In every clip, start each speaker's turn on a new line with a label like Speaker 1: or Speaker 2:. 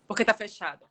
Speaker 1: Porque tá fechado.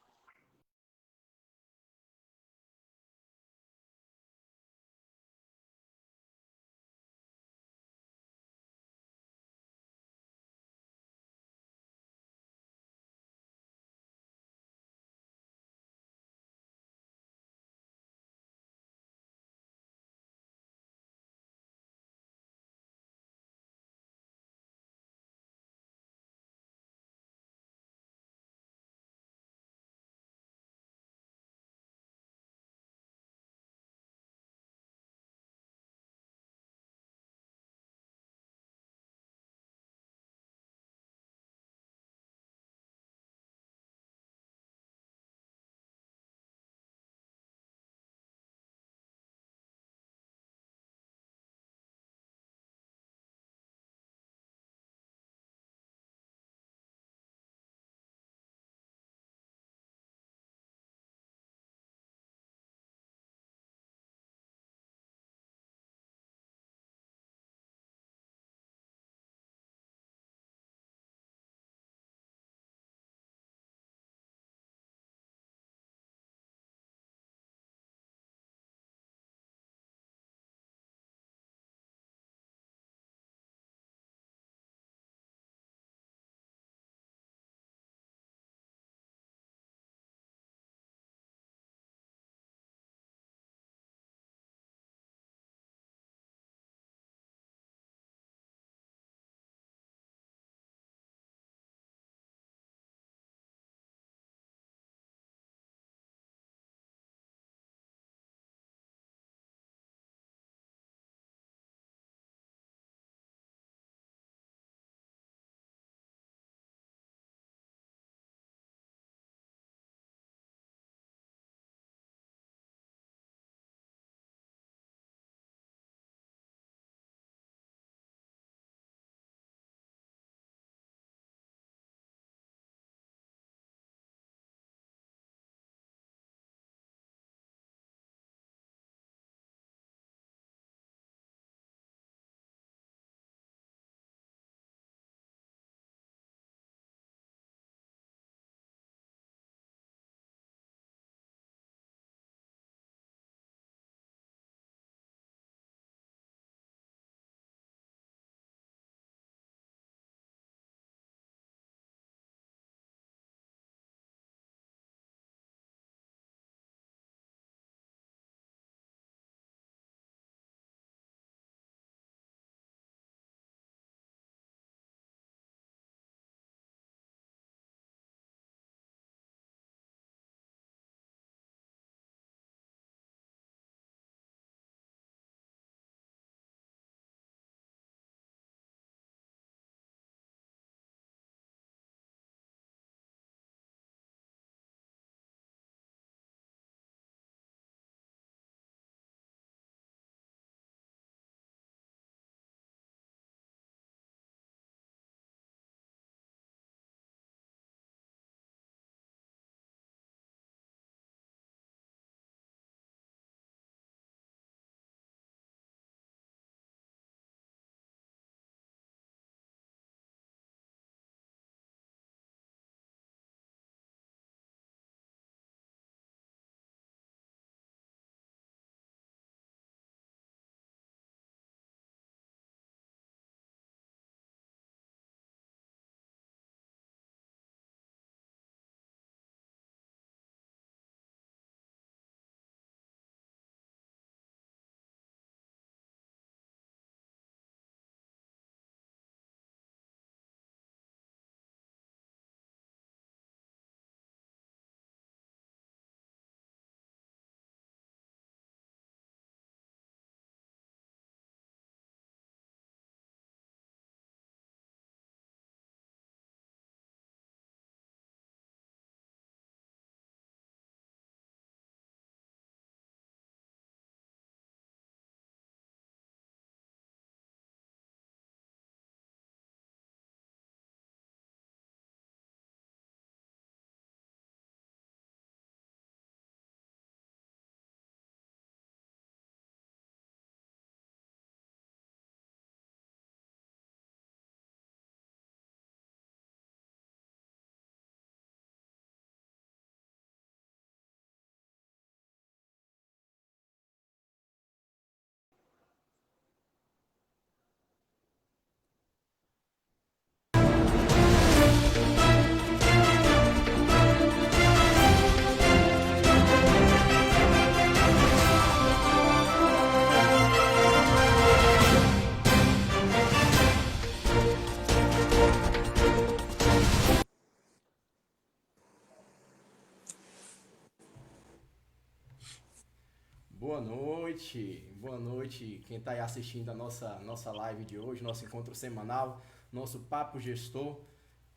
Speaker 1: boa noite quem está aí assistindo a nossa live de hoje, nosso encontro semanal, nosso Papo Gestor.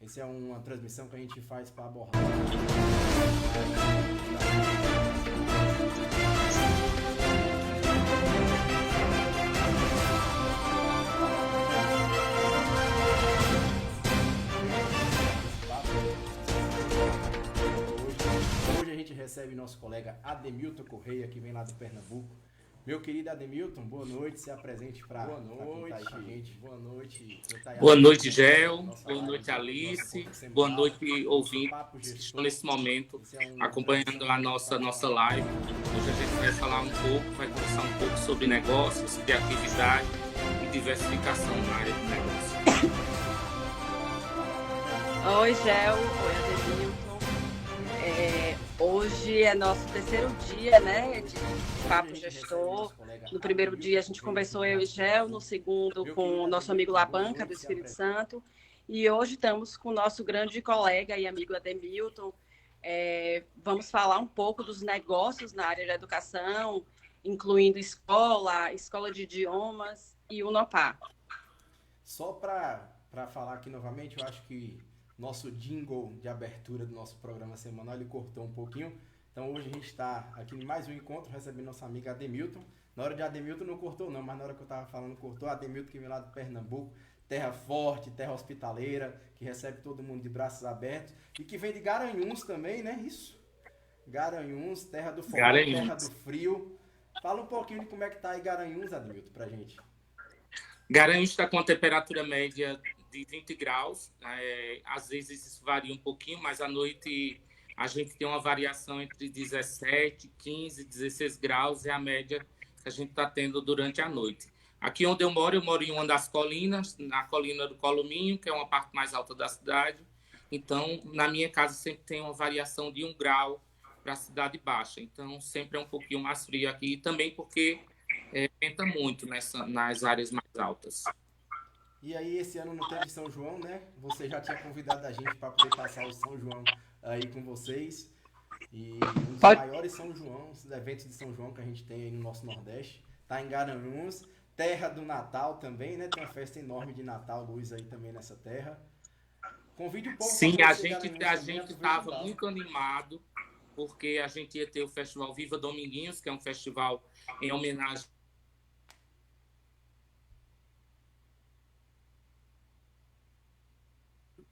Speaker 1: Essa é uma transmissão que a gente faz para abordar. Hoje a gente recebe nosso colega Ademilton Correia, que vem lá do Pernambuco. Meu querido Ademilton, boa noite, se apresente para quem está aí com a gente. Boa noite.
Speaker 2: Boa noite, Gel. Boa noite, Alice. Boa noite, ouvintes que estão nesse momento acompanhando a nossa live. Hoje a gente vai falar um pouco, vai conversar um pouco sobre negócios, criatividade e diversificação na área de negócio.
Speaker 3: Oi, Gel. Oi, Ademilton. Hoje é nosso terceiro dia, né, de Papo Gestor. No primeiro dia a gente conversou eu e Gel, no segundo com o nosso amigo Labanca, do Espírito Santo. E hoje estamos com o nosso grande colega e amigo Ademilton. Vamos falar um pouco dos negócios na área da educação, incluindo escola de idiomas e Unopar.
Speaker 1: Só para falar aqui novamente, eu acho que nosso jingle de abertura do nosso programa semanal, ele cortou um pouquinho. Então hoje a gente está aqui em mais um encontro, recebendo nossa amiga Ademilton. Na hora de Ademilton não cortou não, mas na hora que eu estava falando cortou. Ademilton que vem lá do Pernambuco, terra forte, terra hospitaleira, que recebe todo mundo de braços abertos. E que vem de Garanhuns também, né? Isso. Garanhuns, terra do forró, terra do frio. Fala um pouquinho de como é que tá aí Garanhuns, Ademilton, pra gente.
Speaker 2: Garanhuns está com a temperatura média de 20 graus. Às vezes isso varia um pouquinho, mas à noite a gente tem uma variação entre 17, 15, 16 graus, é a média que a gente está tendo durante a noite. Aqui onde eu moro em uma das colinas, na colina do Columinho, que é uma parte mais alta da cidade. Então, na minha casa sempre tem uma variação de 1 grau para a cidade baixa. Então, sempre é um pouquinho mais frio aqui, também porque venta muito nas áreas mais altas.
Speaker 1: E aí, esse ano não teve São João, né? Você já tinha convidado a gente para poder passar o São João aí com vocês. E um dos maiores São João, os eventos de São João que a gente tem aí no nosso Nordeste, tá em Garanhuns, terra do Natal também, né? Tem uma festa enorme de Natal, luz aí também nessa terra. Convide o povo.
Speaker 2: Sim, a gente estava muito animado, porque a gente ia ter o Festival Viva Dominguinhos, que é um festival em homenagem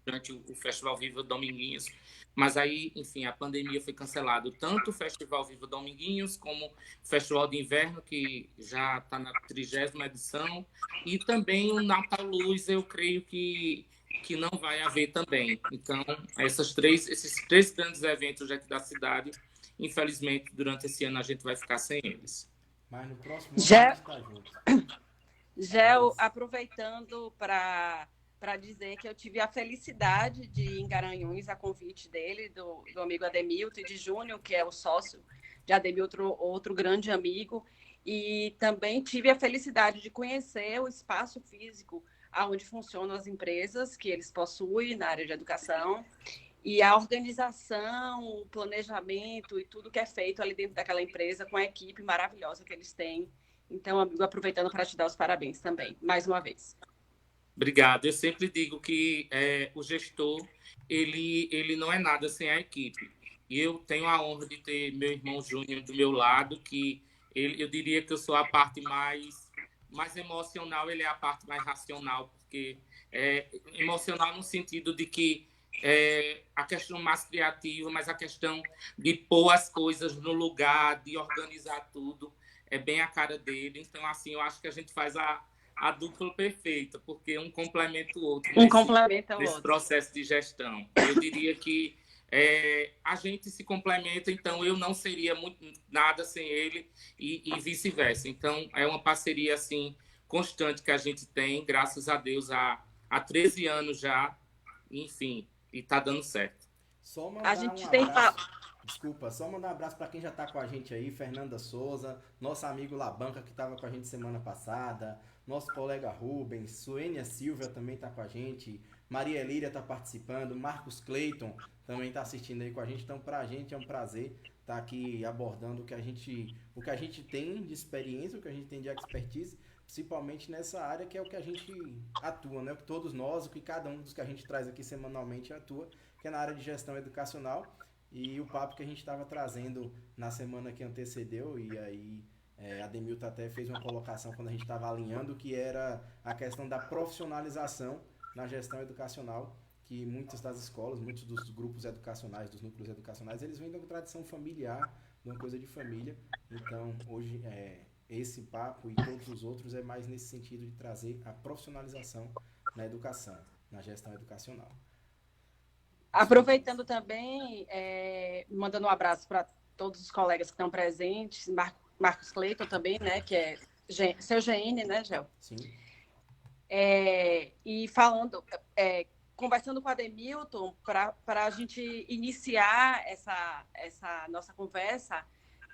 Speaker 2: durante o Festival Viva Dominguinhos, mas aí, enfim, a pandemia foi cancelado, tanto o Festival Viva Dominguinhos como o Festival de Inverno, que já está na 30ª edição, e também o Natal Luz, eu creio que não vai haver também. Então, esses três grandes eventos aqui da cidade, infelizmente, durante esse ano a gente vai ficar sem eles.
Speaker 1: Mas no próximo ano a gente está junto.
Speaker 3: Gel, aproveitando para dizer que eu tive a felicidade de ir em Garanhuns, a convite dele, do amigo Ademilton, e de Júnior, que é o sócio de Ademilton, outro grande amigo, e também tive a felicidade de conhecer o espaço físico onde funcionam as empresas que eles possuem na área de educação, e a organização, o planejamento e tudo que é feito ali dentro daquela empresa com a equipe maravilhosa que eles têm. Então, amigo, aproveitando para te dar os parabéns também, mais uma vez.
Speaker 2: Obrigado. Eu sempre digo que o gestor, ele não é nada sem a equipe. E eu tenho a honra de ter meu irmão Júnior do meu lado, que eu diria que eu sou a parte mais emocional, ele é a parte mais racional, porque emocional no sentido de que a questão mais criativa, mas a questão de pôr as coisas no lugar, de organizar tudo, é bem a cara dele. Então, assim, eu acho que a gente faz a dupla perfeita, porque um complementa o outro nesse processo de gestão. Eu diria que a gente se complementa, então eu não seria nada sem ele e vice-versa. Então, é uma parceria assim, constante que a gente tem, graças a Deus, há 13 anos já, enfim, e está dando certo.
Speaker 1: Só mandar só mandar um abraço para quem já está com a gente aí, Fernanda Souza, nosso amigo Labanca, que estava com a gente semana passada, nosso colega Rubens, Suênia Silvia também está com a gente, Maria Elíria está participando, Marcos Cleiton também está assistindo aí com a gente. Então, para a gente é um prazer estar aqui abordando o que a gente tem de experiência, o que a gente tem de expertise, principalmente nessa área que é o que a gente atua, né? O que todos nós, o que cada um dos que a gente traz aqui semanalmente atua, que é na área de gestão educacional. E o papo que a gente estava trazendo na semana que antecedeu, e aí a Demilton até fez uma colocação quando a gente estava alinhando, que era a questão da profissionalização na gestão educacional, que muitas das escolas, muitos dos grupos educacionais, dos núcleos educacionais, eles vêm da tradição familiar, de uma coisa de família. Então, hoje, esse papo e todos os outros é mais nesse sentido de trazer a profissionalização na educação, na gestão educacional.
Speaker 3: Aproveitando também, mandando um abraço para todos os colegas que estão presentes, Marcos Cleiton também, né, que é seu GN, né, Gel?
Speaker 1: Sim.
Speaker 3: E falando, conversando com a Demilton, para a gente iniciar essa nossa conversa,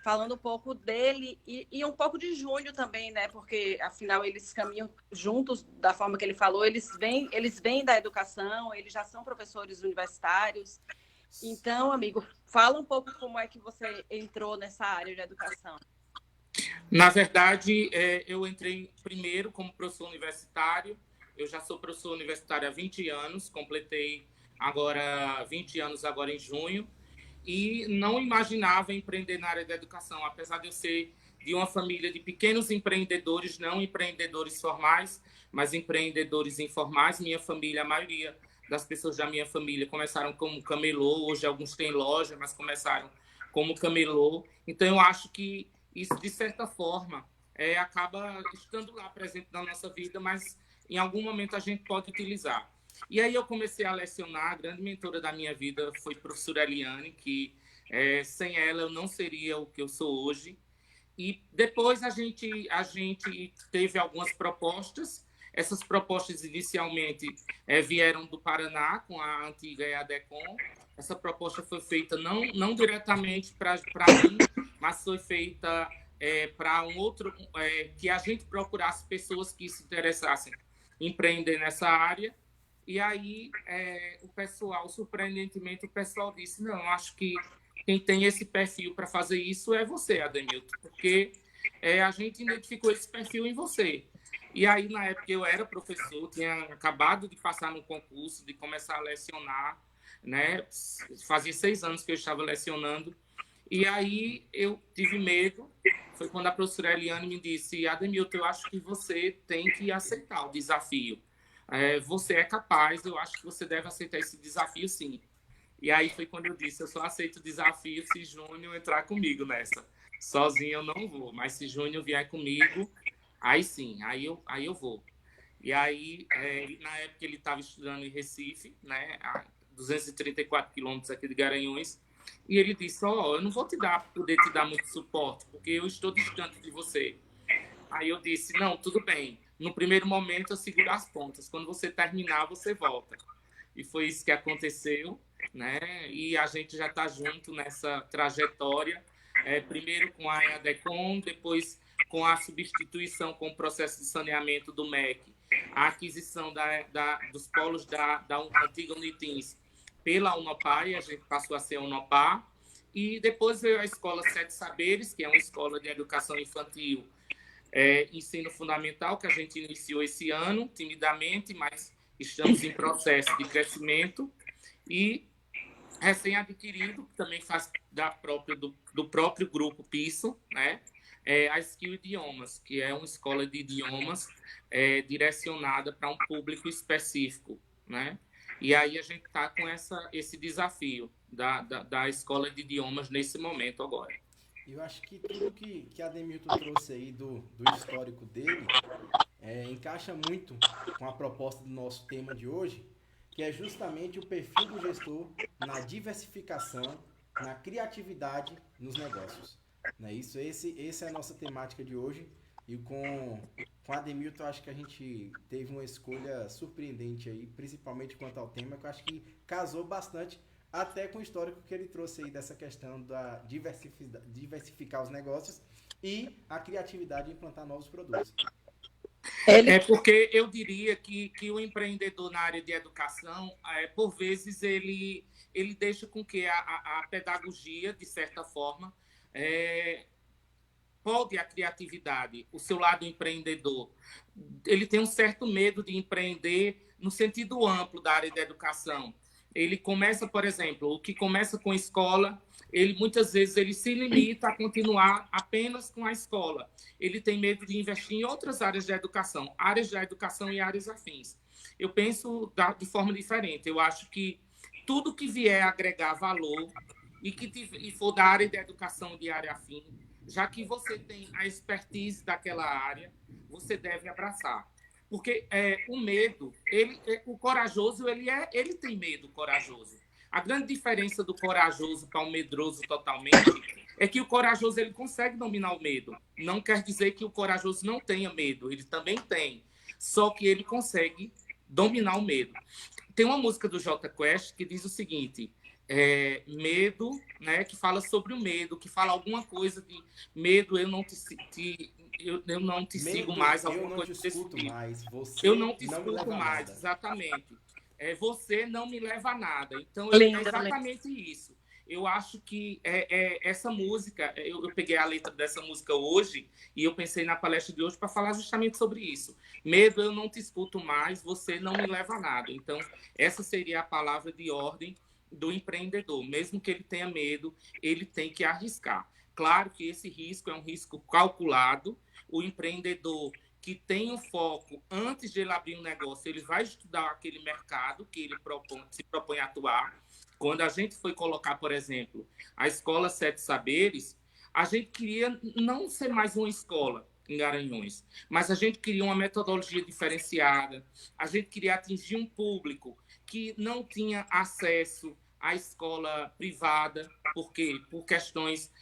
Speaker 3: falando um pouco dele e um pouco de Júnior também, né? Porque, afinal, eles caminham juntos da forma que ele falou. Eles vêm da educação, eles já são professores universitários. Então, amigo, fala um pouco como é que você entrou nessa área de educação.
Speaker 2: Na verdade, eu entrei primeiro como professor universitário. Eu já sou professor universitário há 20 anos, completei agora 20 anos agora em junho. E não imaginava empreender na área da educação, apesar de eu ser de uma família de pequenos empreendedores, não empreendedores formais, mas empreendedores informais. Minha família, a maioria das pessoas da minha família começaram como camelô, hoje alguns têm loja, mas começaram como camelô. Então, eu acho que isso, de certa forma, acaba estando lá presente na nossa vida, mas em algum momento a gente pode utilizar. E aí eu comecei a lecionar. A grande mentora da minha vida foi a professora Eliane, que sem ela eu não seria o que eu sou hoje. E depois a gente teve algumas propostas. Essas propostas inicialmente vieram do Paraná, com a antiga EADECOM. Essa proposta foi feita não diretamente para mim, mas foi feita para um outro, que a gente procurasse pessoas que se interessassem em empreender nessa área. E aí, o pessoal, surpreendentemente, o pessoal disse, não, acho que quem tem esse perfil para fazer isso é você, Ademilton, porque a gente identificou esse perfil em você. E aí, na época, eu era professor, tinha acabado de passar no concurso, de começar a lecionar, né? Fazia 6 anos que eu estava lecionando. E aí, eu tive medo. Foi quando a professora Eliane me disse, Ademilton, eu acho que você tem que aceitar o desafio. Você é capaz, eu acho que você deve aceitar esse desafio, sim. E aí foi quando eu disse, eu só aceito o desafio se Júnior entrar comigo nessa. Sozinho eu não vou, mas se Júnior vier comigo, aí sim, aí eu vou. E aí, na época ele estava estudando em Recife, né, a 234 quilômetros aqui de Garanhuns, e ele disse, eu não vou poder te dar muito suporte, porque eu estou distante de você. Aí eu disse, não, tudo bem. No primeiro momento eu seguro as pontas. Quando você terminar, você volta. E foi isso que aconteceu, né? E a gente já está junto nessa trajetória. Primeiro com a EADECOM, depois com a substituição com o processo de saneamento do MEC, a aquisição dos polos da antiga Unitins pela Unopar, e a gente passou a ser a Unopar. E depois veio a Escola Sete Saberes, que é uma escola de educação infantil, ensino fundamental, que a gente iniciou esse ano, timidamente, mas estamos em processo de crescimento. E recém-adquirido, que também faz do próprio grupo PISO, né? A Skill Idiomas, que é uma escola de idiomas direcionada para um público específico, né? E aí a gente está com esse desafio da escola de idiomas nesse momento agora.
Speaker 1: Eu acho que tudo que a Demilton trouxe aí do histórico dele encaixa muito com a proposta do nosso tema de hoje, que é justamente o perfil do gestor na diversificação, na criatividade nos negócios. Não é isso? Essa é a nossa temática de hoje. E com a Demilton, acho que a gente teve uma escolha surpreendente aí, principalmente quanto ao tema, que eu acho que casou bastante até com o histórico que ele trouxe aí dessa questão da diversificar os negócios e a criatividade de implantar novos produtos.
Speaker 2: É porque eu diria que o empreendedor na área de educação, por vezes, ele deixa com que a pedagogia, de certa forma, pode a criatividade, o seu lado empreendedor. Ele tem um certo medo de empreender no sentido amplo da área da educação. Ele começa, por exemplo, o que começa com a escola, ele muitas vezes ele se limita a continuar apenas com a escola. Ele tem medo de investir em outras áreas da educação e áreas afins. Eu penso de forma diferente. Eu acho que tudo que vier agregar valor e for da área da educação de área afim, já que você tem a expertise daquela área, você deve abraçar. Porque o medo, o corajoso, ele tem medo corajoso. A grande diferença do corajoso para o medroso totalmente é que o corajoso ele consegue dominar o medo. Não quer dizer que o corajoso não tenha medo, ele também tem. Só que ele consegue dominar o medo. Tem uma música do Jota Quest que diz o seguinte: medo, né, que fala sobre o medo, que fala alguma coisa de medo, eu não te sigo mais, alguma coisa desse tipo. Eu não te escuto mais, exatamente. Você não me leva a nada. Então, é exatamente isso. Eu acho que essa música, eu peguei a letra dessa música hoje e eu pensei na palestra de hoje para falar justamente sobre isso. Medo, eu não te escuto mais, você não me leva a nada. Então, essa seria a palavra de ordem do empreendedor. Mesmo que ele tenha medo, ele tem que arriscar. Claro que esse risco é um risco calculado. O empreendedor que tem um foco, antes de ele abrir um negócio, ele vai estudar aquele mercado que ele se propõe a atuar. Quando a gente foi colocar, por exemplo, a Escola Sete Saberes, a gente queria não ser mais uma escola em Garanhuns, mas a gente queria uma metodologia diferenciada, a gente queria atingir um público que não tinha acesso à escola privada, porque por questões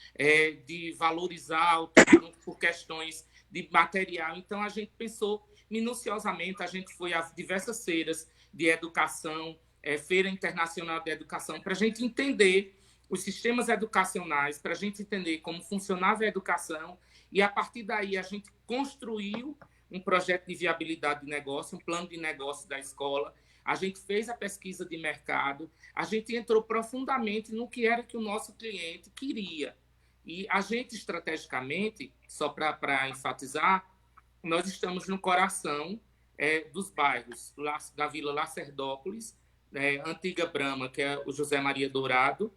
Speaker 2: de valores altos, por questões de material. Então, a gente pensou minuciosamente, a gente foi a diversas feiras de educação, Feira Internacional de Educação, para a gente entender os sistemas educacionais, para a gente entender como funcionava a educação, e a partir daí a gente construiu um projeto de viabilidade de negócio, um plano de negócio da escola, a gente fez a pesquisa de mercado, a gente entrou profundamente no que era que o nosso cliente queria. E a gente, estrategicamente, só para enfatizar, nós estamos no coração dos bairros da Vila Lacerdópolis, Antiga Brama, que é o José Maria Dourado,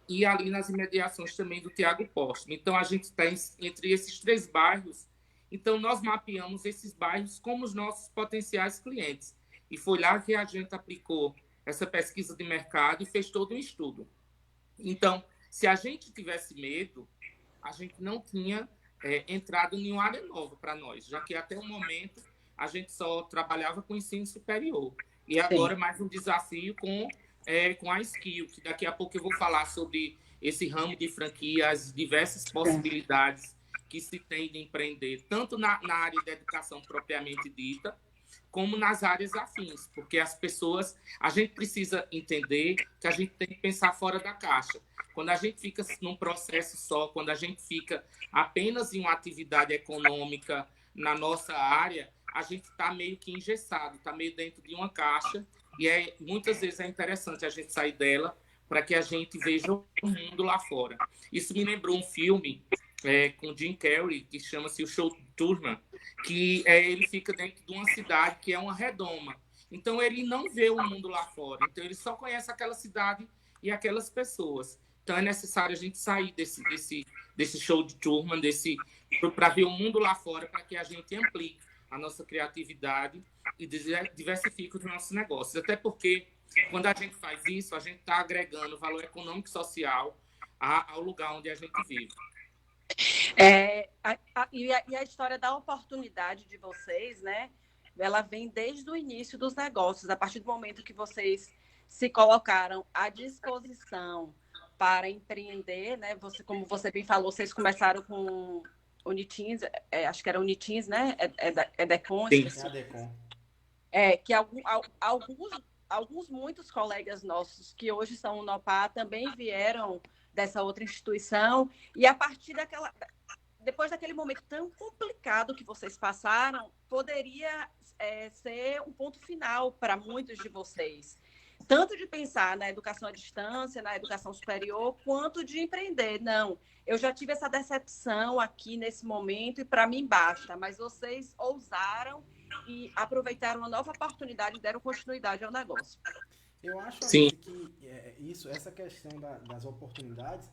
Speaker 2: e ali nas imediações também do Tiago Postman. Então, a gente está entre esses 3 bairros. Então, nós mapeamos esses bairros como os nossos potenciais clientes. E foi lá que a gente aplicou essa pesquisa de mercado e fez todo um estudo. Então, se a gente tivesse medo, a gente não tinha entrado em uma área nova para nós, já que até o momento a gente só trabalhava com ensino superior. E agora mais um desafio com a Skill, que daqui a pouco eu vou falar sobre esse ramo de franquia, as diversas possibilidades que se tem de empreender, tanto na área da educação propriamente dita, como nas áreas afins, porque as pessoas, a gente precisa entender que a gente tem que pensar fora da caixa. Quando a gente fica num processo só, quando a gente fica apenas em uma atividade econômica na nossa área, a gente está meio que engessado, está meio dentro de uma caixa, e muitas vezes é interessante a gente sair dela para que a gente veja o mundo lá fora. Isso me lembrou um filme com Jim Carrey, que chama-se O Show de Truman, que ele fica dentro de uma cidade que é uma redoma. Então, ele não vê o mundo lá fora. Então, ele só conhece aquela cidade e aquelas pessoas. Então, é necessário a gente sair desse show de Truman, para ver o mundo lá fora, para que a gente amplie a nossa criatividade e diversifique os nossos negócios. Até porque, quando a gente faz isso, a gente está agregando valor econômico e social ao lugar onde a gente vive.
Speaker 3: E a história da oportunidade de vocês, né? Ela vem desde o início dos negócios, a partir do momento que vocês se colocaram à disposição para empreender, né? Como você bem falou, vocês começaram com Unitins, acho que era Unitins, né? Decon.
Speaker 1: Sim, é a Decon.
Speaker 3: Que muitos colegas nossos que hoje são o Nopá também vieram dessa outra instituição, e a partir depois daquele momento tão complicado que vocês passaram, poderia ser um ponto final para muitos de vocês. Tanto de pensar na educação à distância, na educação superior, quanto de empreender. Não, eu já tive essa decepção aqui nesse momento e para mim basta, mas vocês ousaram e aproveitaram uma nova oportunidade e deram continuidade ao negócio.
Speaker 1: Eu acho que essa questão das oportunidades,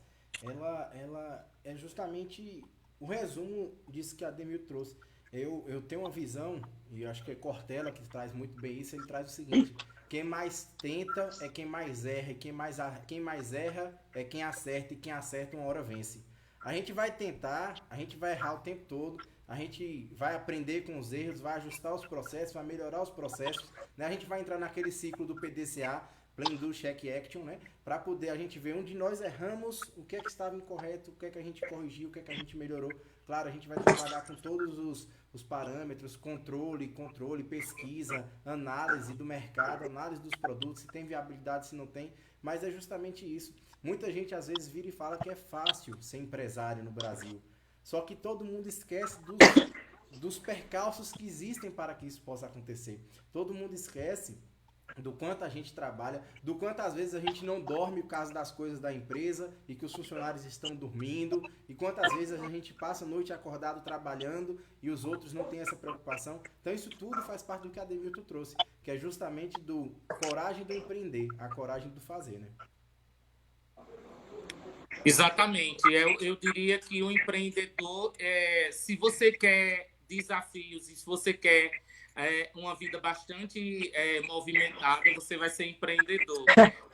Speaker 1: ela é justamente o resumo disso que a Ademir trouxe. Eu tenho uma visão, e eu acho que é Cortella que traz muito bem isso, ele traz o seguinte: quem mais tenta é quem mais erra, e quem mais erra é quem acerta, e quem acerta uma hora vence. A gente vai tentar, a gente vai errar o tempo todo, a gente vai aprender com os erros, vai ajustar os processos, vai melhorar os processos, né? A gente vai entrar naquele ciclo do PDCA, Plan, Do, Check, Action, né? Para poder a gente ver onde nós erramos, o que é que estava incorreto, o que é que a gente corrigiu, o que é que a gente melhorou. Claro, a gente vai trabalhar com todos os parâmetros, controle, pesquisa, análise do mercado, análise dos produtos, se tem viabilidade, se não tem, mas é justamente isso. Muita gente às vezes vira e fala que é fácil ser empresário no Brasil, só que todo mundo esquece dos percalços que existem para que isso possa acontecer. Todo mundo esquece do quanto a gente trabalha, do quanto às vezes a gente não dorme por causa das coisas da empresa e que os funcionários estão dormindo, e quantas vezes a gente passa a noite acordado trabalhando e os outros não têm essa preocupação. Então isso tudo faz parte do que a Ademilton trouxe, que é justamente do coragem do empreender, a coragem do fazer, né?
Speaker 2: Exatamente. Eu diria que o empreendedor, se você quer desafios e se você quer uma vida bastante movimentada, você vai ser empreendedor.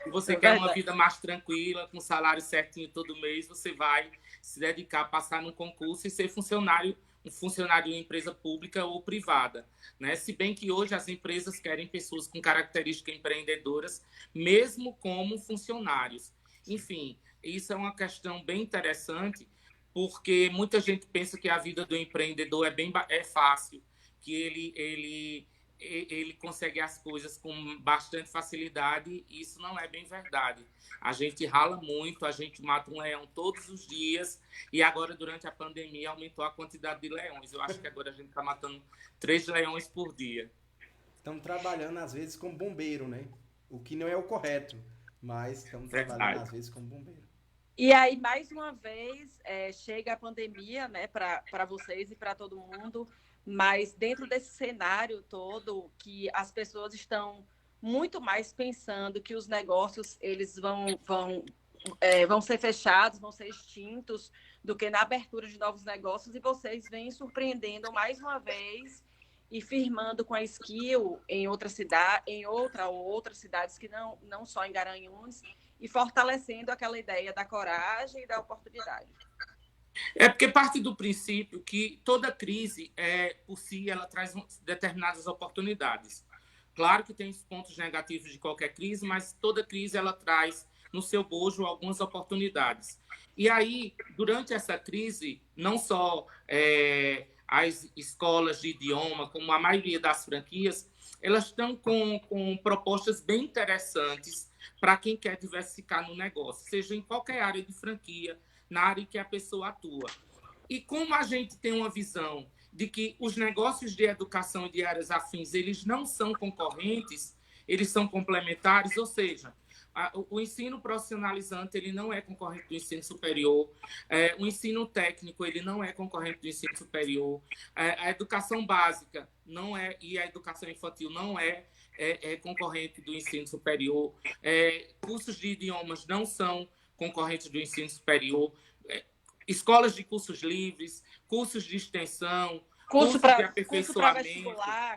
Speaker 2: Se você quer uma vida mais tranquila, com salário certinho todo mês, você vai se dedicar a passar num concurso e ser um funcionário de empresa pública ou privada, né? Se bem que hoje as empresas querem pessoas com características empreendedoras, mesmo como funcionários. Enfim, isso é uma questão bem interessante, porque muita gente pensa que a vida do empreendedor é fácil, que ele consegue as coisas com bastante facilidade, e isso não é bem verdade. A gente rala muito, a gente mata um leão todos os dias, e agora, durante a pandemia, aumentou a quantidade de leões. Eu acho que agora a gente está matando 3 leões por dia.
Speaker 1: Estamos trabalhando, às vezes, como bombeiro, né? O que não é o correto, mas estamos trabalhando, às vezes, como bombeiro.
Speaker 3: E aí, mais uma vez, chega a pandemia, né, para vocês e para todo mundo, mas dentro desse cenário todo, que as pessoas estão muito mais pensando que os negócios eles vão ser fechados, vão ser extintos, do que na abertura de novos negócios, e vocês vêm surpreendendo mais uma vez e firmando com a Skill em outra cidade, outras cidades que não só em Garanhuns, e fortalecendo aquela ideia da coragem e da oportunidade.
Speaker 2: É porque parte do princípio que toda crise, por si, ela traz determinadas oportunidades. Claro que tem os pontos negativos de qualquer crise, mas toda crise ela traz no seu bojo algumas oportunidades. E aí, durante essa crise, não só as escolas de idioma, como a maioria das franquias, elas estão com propostas bem interessantes para quem quer diversificar no negócio, seja em qualquer área de franquia, na área em que a pessoa atua. E como a gente tem uma visão de que os negócios de educação e de áreas afins, eles não são concorrentes, eles são complementares, ou seja, o ensino profissionalizante ele não é concorrente do ensino superior, o ensino técnico ele não é concorrente do ensino superior, a educação básica não é, e a educação infantil não é concorrente do ensino superior, cursos de idiomas não são concorrentes do ensino superior, escolas de cursos livres, cursos de extensão, cursos de aperfeiçoamento.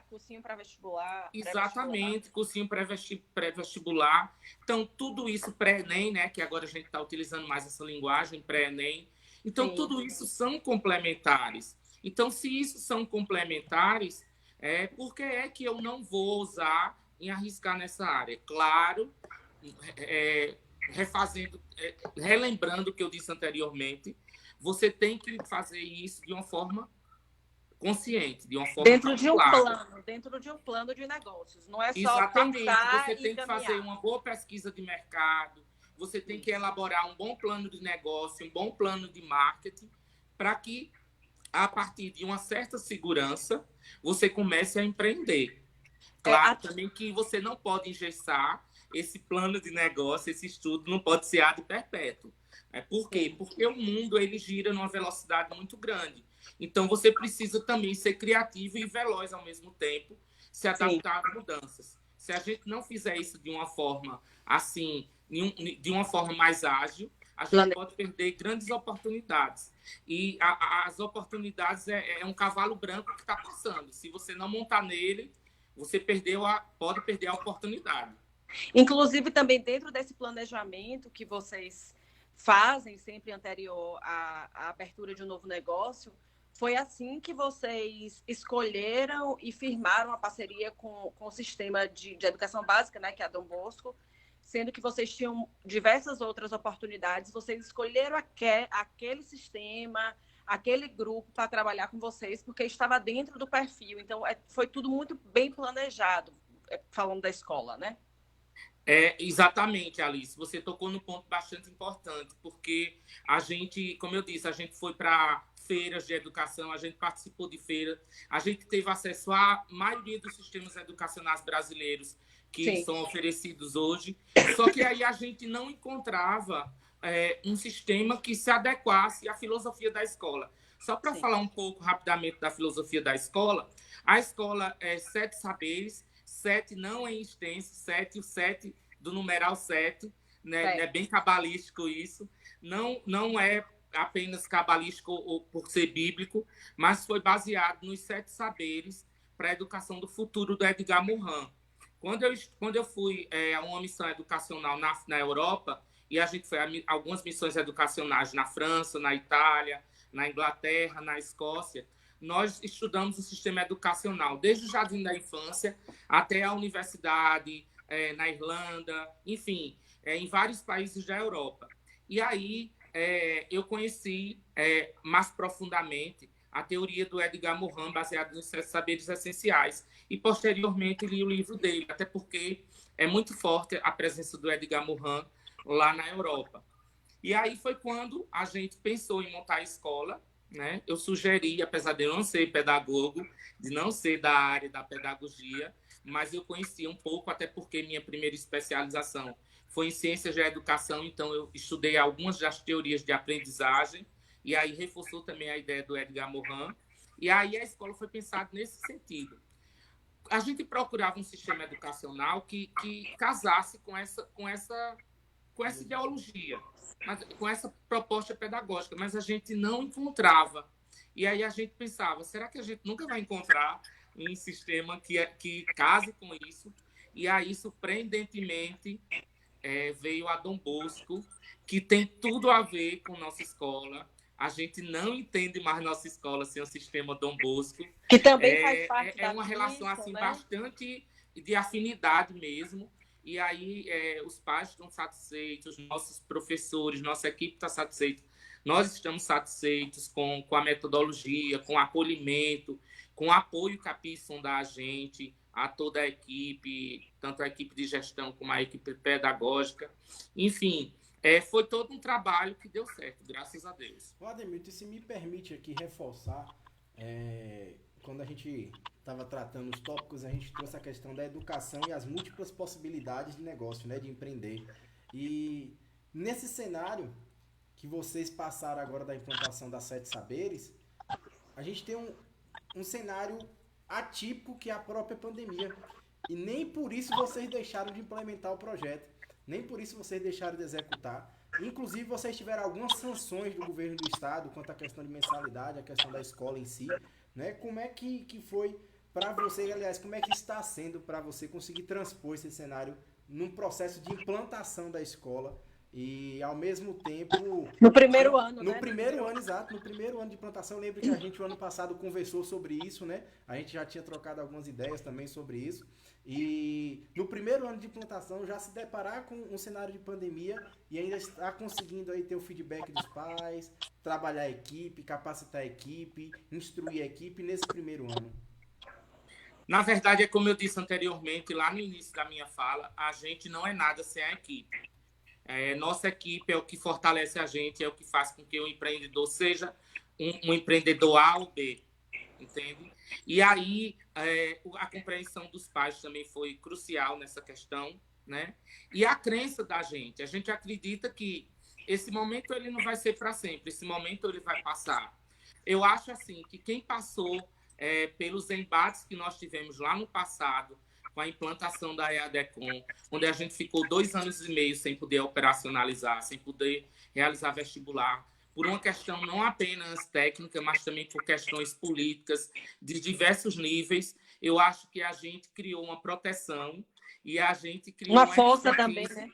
Speaker 3: Cursinho para vestibular.
Speaker 2: Exatamente, cursinho pré-vestibular. Então, tudo isso pré-ENEM, né, que agora a gente está utilizando mais essa linguagem, pré-ENEM. Então, tudo isso são complementares. Então, se isso são complementares, por que é que eu não vou ousar em arriscar nessa área? Claro, relembrando o que eu disse anteriormente, você tem que fazer isso de uma forma consciente, de uma forma
Speaker 3: dentro de um plano de negócios. Não é só
Speaker 2: exatamente,
Speaker 3: pensar
Speaker 2: você tem que fazer uma boa pesquisa de mercado, você tem que elaborar um bom plano de negócio, um bom plano de marketing, para que a partir de uma certa segurança, você comece a empreender. Claro também que você não pode engessar esse plano de negócio, esse estudo não pode ser ad perpétuo. Por quê? Porque o mundo ele gira numa velocidade muito grande. Então, você precisa também ser criativo e veloz ao mesmo tempo, se adaptar às mudanças. Se a gente não fizer isso de uma forma assim, de uma forma mais ágil, a gente pode perder grandes oportunidades. E as oportunidades é um cavalo branco que está passando. Se você não montar nele, você pode perder a oportunidade.
Speaker 3: Inclusive, também dentro desse planejamento que vocês fazem sempre anterior à abertura de um novo negócio, foi assim que vocês escolheram e firmaram a parceria com o sistema de educação básica, né, que é a Dom Bosco, sendo que vocês tinham diversas outras oportunidades, vocês escolheram aquele sistema, aquele grupo para trabalhar com vocês, porque estava dentro do perfil. Então, foi tudo muito bem planejado, falando da escola, né?
Speaker 2: Exatamente, Alice. Você tocou no ponto bastante importante, porque a gente, como eu disse, a gente foi para feiras de educação, a gente participou de feiras, a gente teve acesso à maioria dos sistemas educacionais brasileiros que são oferecidos hoje, só que aí a gente não encontrava um sistema que se adequasse à filosofia da escola. Só para falar um pouco rapidamente da filosofia da escola, a escola é 7 saberes, 7 não em extenso, 7, o 7 do numeral 7, né? É bem cabalístico isso, não é apenas cabalístico ou por ser bíblico, mas foi baseado nos 7 saberes para a educação do futuro do Edgar Morin. Quando eu fui a uma missão educacional na Europa, e a gente foi a algumas missões educacionais na França, na Itália, na Inglaterra, na Escócia, nós estudamos o sistema educacional, desde o jardim da infância até a universidade, na Irlanda, enfim, em vários países da Europa. E aí eu conheci mais profundamente a teoria do Edgar Morin, baseada nos 7 saberes essenciais. E, posteriormente, li o livro dele, até porque é muito forte a presença do Edgar Morin lá na Europa. E aí foi quando a gente pensou em montar a escola, né? Eu sugeri, apesar de eu não ser pedagogo, de não ser da área da pedagogia, mas eu conhecia um pouco, até porque minha primeira especialização foi em ciências da educação, então eu estudei algumas das teorias de aprendizagem, e aí reforçou também a ideia do Edgar Morin, e aí a escola foi pensada nesse sentido. A gente procurava um sistema educacional que casasse com essa ideologia, com essa proposta pedagógica, mas a gente não encontrava. E aí a gente pensava, será que a gente nunca vai encontrar um sistema que case com isso? E aí, surpreendentemente, veio a Dom Bosco, que tem tudo a ver com nossa escola. A gente não entende mais nossa escola sem o sistema Dom Bosco.
Speaker 3: Que também faz parte
Speaker 2: uma relação assim, né? Bastante de afinidade mesmo. E aí os pais estão satisfeitos, nossos professores, nossa equipe está satisfeita. Nós estamos satisfeitos com a metodologia, com o acolhimento, com o apoio que a PISON dá a gente, a toda a equipe, tanto a equipe de gestão como a equipe pedagógica. Enfim, foi todo um trabalho que deu certo, graças a Deus.
Speaker 1: Ademilton, se me permite aqui reforçar, quando a gente estava tratando os tópicos, a gente trouxe a questão da educação e as múltiplas possibilidades de negócio, né, de empreender. E nesse cenário que vocês passaram agora da implantação das 7 saberes, a gente tem um cenário atípico que é a própria pandemia. E nem por isso vocês deixaram de implementar o projeto. Nem por isso vocês deixaram de executar. Inclusive, vocês tiveram algumas sanções do governo do estado quanto à questão de mensalidade, a questão da escola em si, né? Como é que foi para você, aliás, como é que está sendo para você conseguir transpor esse cenário num processo de implantação da escola e, ao mesmo tempo...
Speaker 3: No primeiro ano,
Speaker 1: né? No primeiro ano, exato. No primeiro ano de implantação, eu lembro que a gente, o ano passado, conversou sobre isso, né? A gente já tinha trocado algumas ideias também sobre isso. E no primeiro ano de implantação, já se deparar com um cenário de pandemia e ainda está conseguindo aí ter o feedback dos pais, trabalhar a equipe, capacitar a equipe, instruir a equipe nesse primeiro ano.
Speaker 2: Na verdade, é como eu disse anteriormente, lá no início da minha fala, a gente não é nada sem a equipe. Nossa equipe é o que fortalece a gente, é o que faz com que o empreendedor seja um empreendedor A ou B, entende? E aí a compreensão dos pais também foi crucial nessa questão, né? E a crença da gente. A gente acredita que esse momento ele não vai ser para sempre, esse momento ele vai passar. Eu acho assim que quem passou pelos embates que nós tivemos lá no passado, com a implantação da EADECOM, onde a gente ficou 2 anos e meio sem poder operacionalizar, sem poder realizar vestibular, por uma questão não apenas técnica, mas também por questões políticas de diversos níveis, eu acho que a gente criou uma proteção e a gente criou
Speaker 3: uma força também, né?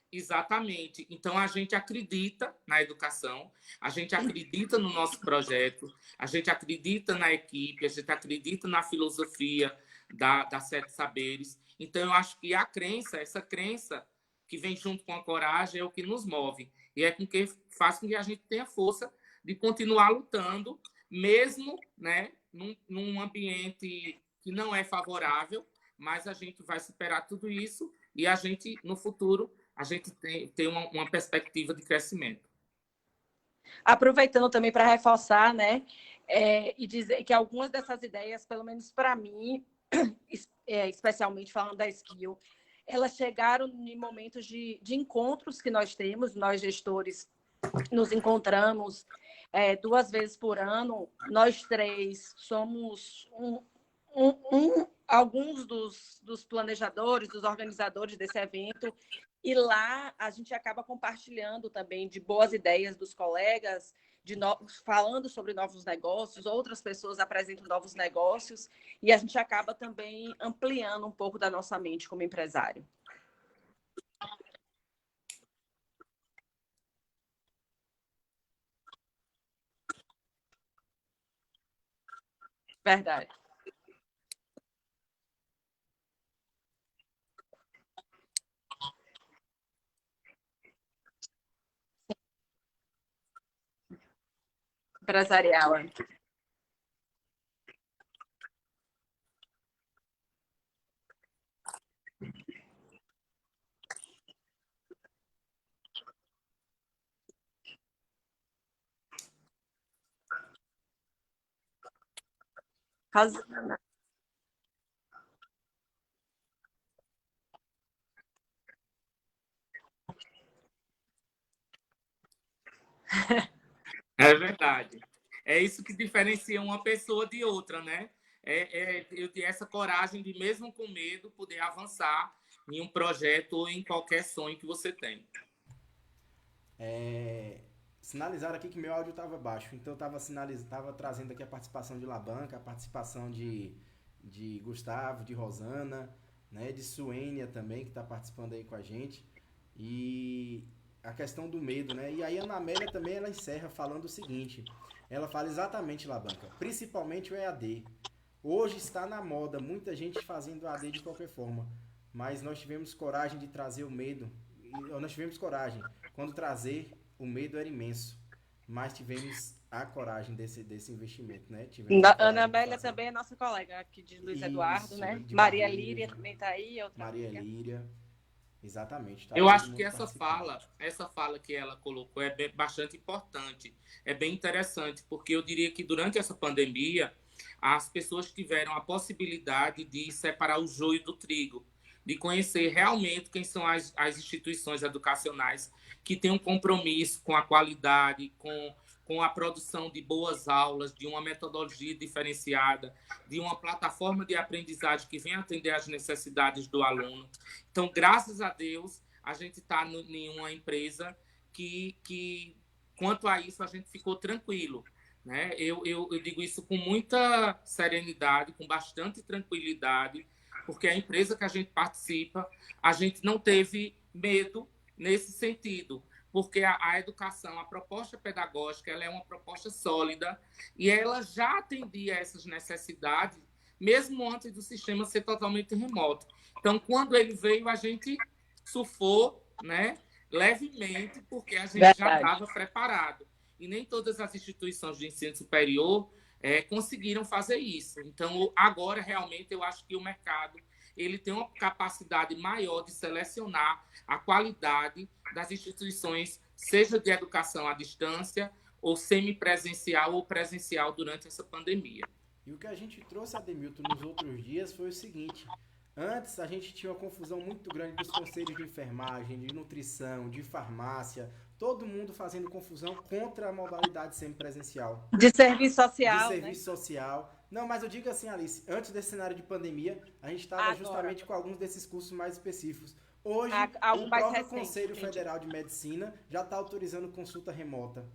Speaker 2: Exatamente. Então, a gente acredita na educação, a gente acredita no nosso projeto, a gente acredita na equipe, a gente acredita na filosofia da Sete Saberes. Então, eu acho que a crença, essa crença que vem junto com a coragem é o que nos move. E é com que faz com que a gente tenha força de continuar lutando, mesmo, né, num ambiente que não é favorável, mas a gente vai superar tudo isso e a gente, no futuro, a gente tem uma perspectiva de crescimento.
Speaker 3: Aproveitando também para reforçar, né, e dizer que algumas dessas ideias, pelo menos para mim, especialmente falando da Skill, elas chegaram em momentos de encontros que nós temos, nós gestores nos encontramos 2 vezes por ano, nós 3 somos alguns dos planejadores, dos organizadores desse evento, e lá a gente acaba compartilhando também de boas ideias dos colegas, falando sobre novos negócios, outras pessoas apresentam novos negócios, e a gente acaba também ampliando um pouco da nossa mente como empresário. Verdade. Empresarial.
Speaker 2: É verdade. É isso que diferencia uma pessoa de outra, né? Eu ter essa coragem de, mesmo com medo, poder avançar em um projeto ou em qualquer sonho que você tem.
Speaker 1: Sinalizaram aqui que meu áudio estava baixo, então eu estava trazendo aqui a participação de Labanca, a participação de Gustavo, de Rosana, né, de Suênia também, que está participando aí com a gente, e a questão do medo, né? E aí a Ana Amélia também ela encerra falando o seguinte, ela fala exatamente, Labanca, principalmente o EAD. Hoje está na moda, muita gente fazendo AD de qualquer forma, mas nós tivemos coragem de trazer o medo, nós tivemos coragem, quando trazer o medo era imenso, mas tivemos a coragem desse investimento, né?
Speaker 3: Ana Amélia também é nossa colega aqui de Luiz Eduardo, né? Maria Líria também está aí.
Speaker 1: Maria Líria, exatamente.
Speaker 2: Eu acho que essa fala que ela colocou é bastante importante, é bem interessante, porque eu diria que durante essa pandemia as pessoas tiveram a possibilidade de separar o joio do trigo, de conhecer realmente quem são as instituições educacionais que têm um compromisso com a qualidade, com a produção de boas aulas, de uma metodologia diferenciada, de uma plataforma de aprendizagem que venha atender às necessidades do aluno. Então, graças a Deus, a gente está em uma empresa que, quanto a isso, a gente ficou tranquilo. Né? Eu digo isso com muita serenidade, com bastante tranquilidade, porque a empresa que a gente participa, a gente não teve medo nesse sentido, porque a educação, a proposta pedagógica, ela é uma proposta sólida e ela já atendia essas necessidades, mesmo antes do sistema ser totalmente remoto. Então, quando ele veio, a gente surfou, né, levemente, porque a gente já estava preparado. E nem todas as instituições de ensino superior conseguiram fazer isso. Então, agora, realmente, eu acho que o mercado ele tem uma capacidade maior de selecionar a qualidade das instituições, seja de educação à distância ou semipresencial ou presencial durante essa pandemia.
Speaker 1: E o que a gente trouxe, Ademilton, nos outros dias foi o seguinte: antes a gente tinha uma confusão muito grande dos conselhos de enfermagem, de nutrição, de farmácia, todo mundo fazendo confusão contra a modalidade semipresencial.
Speaker 3: De serviço social.
Speaker 1: De serviço social. Não, mas eu digo assim, Alice, antes desse cenário de pandemia, a gente estava justamente com alguns desses cursos mais específicos. Hoje, o próprio Conselho Federal de Medicina já está autorizando consulta remota.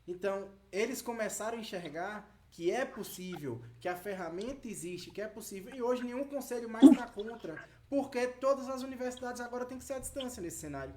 Speaker 1: Então, eles começaram a enxergar que é possível, que a ferramenta existe, que é possível, e hoje nenhum conselho mais está contra, porque todas as universidades agora têm que ser à distância nesse cenário.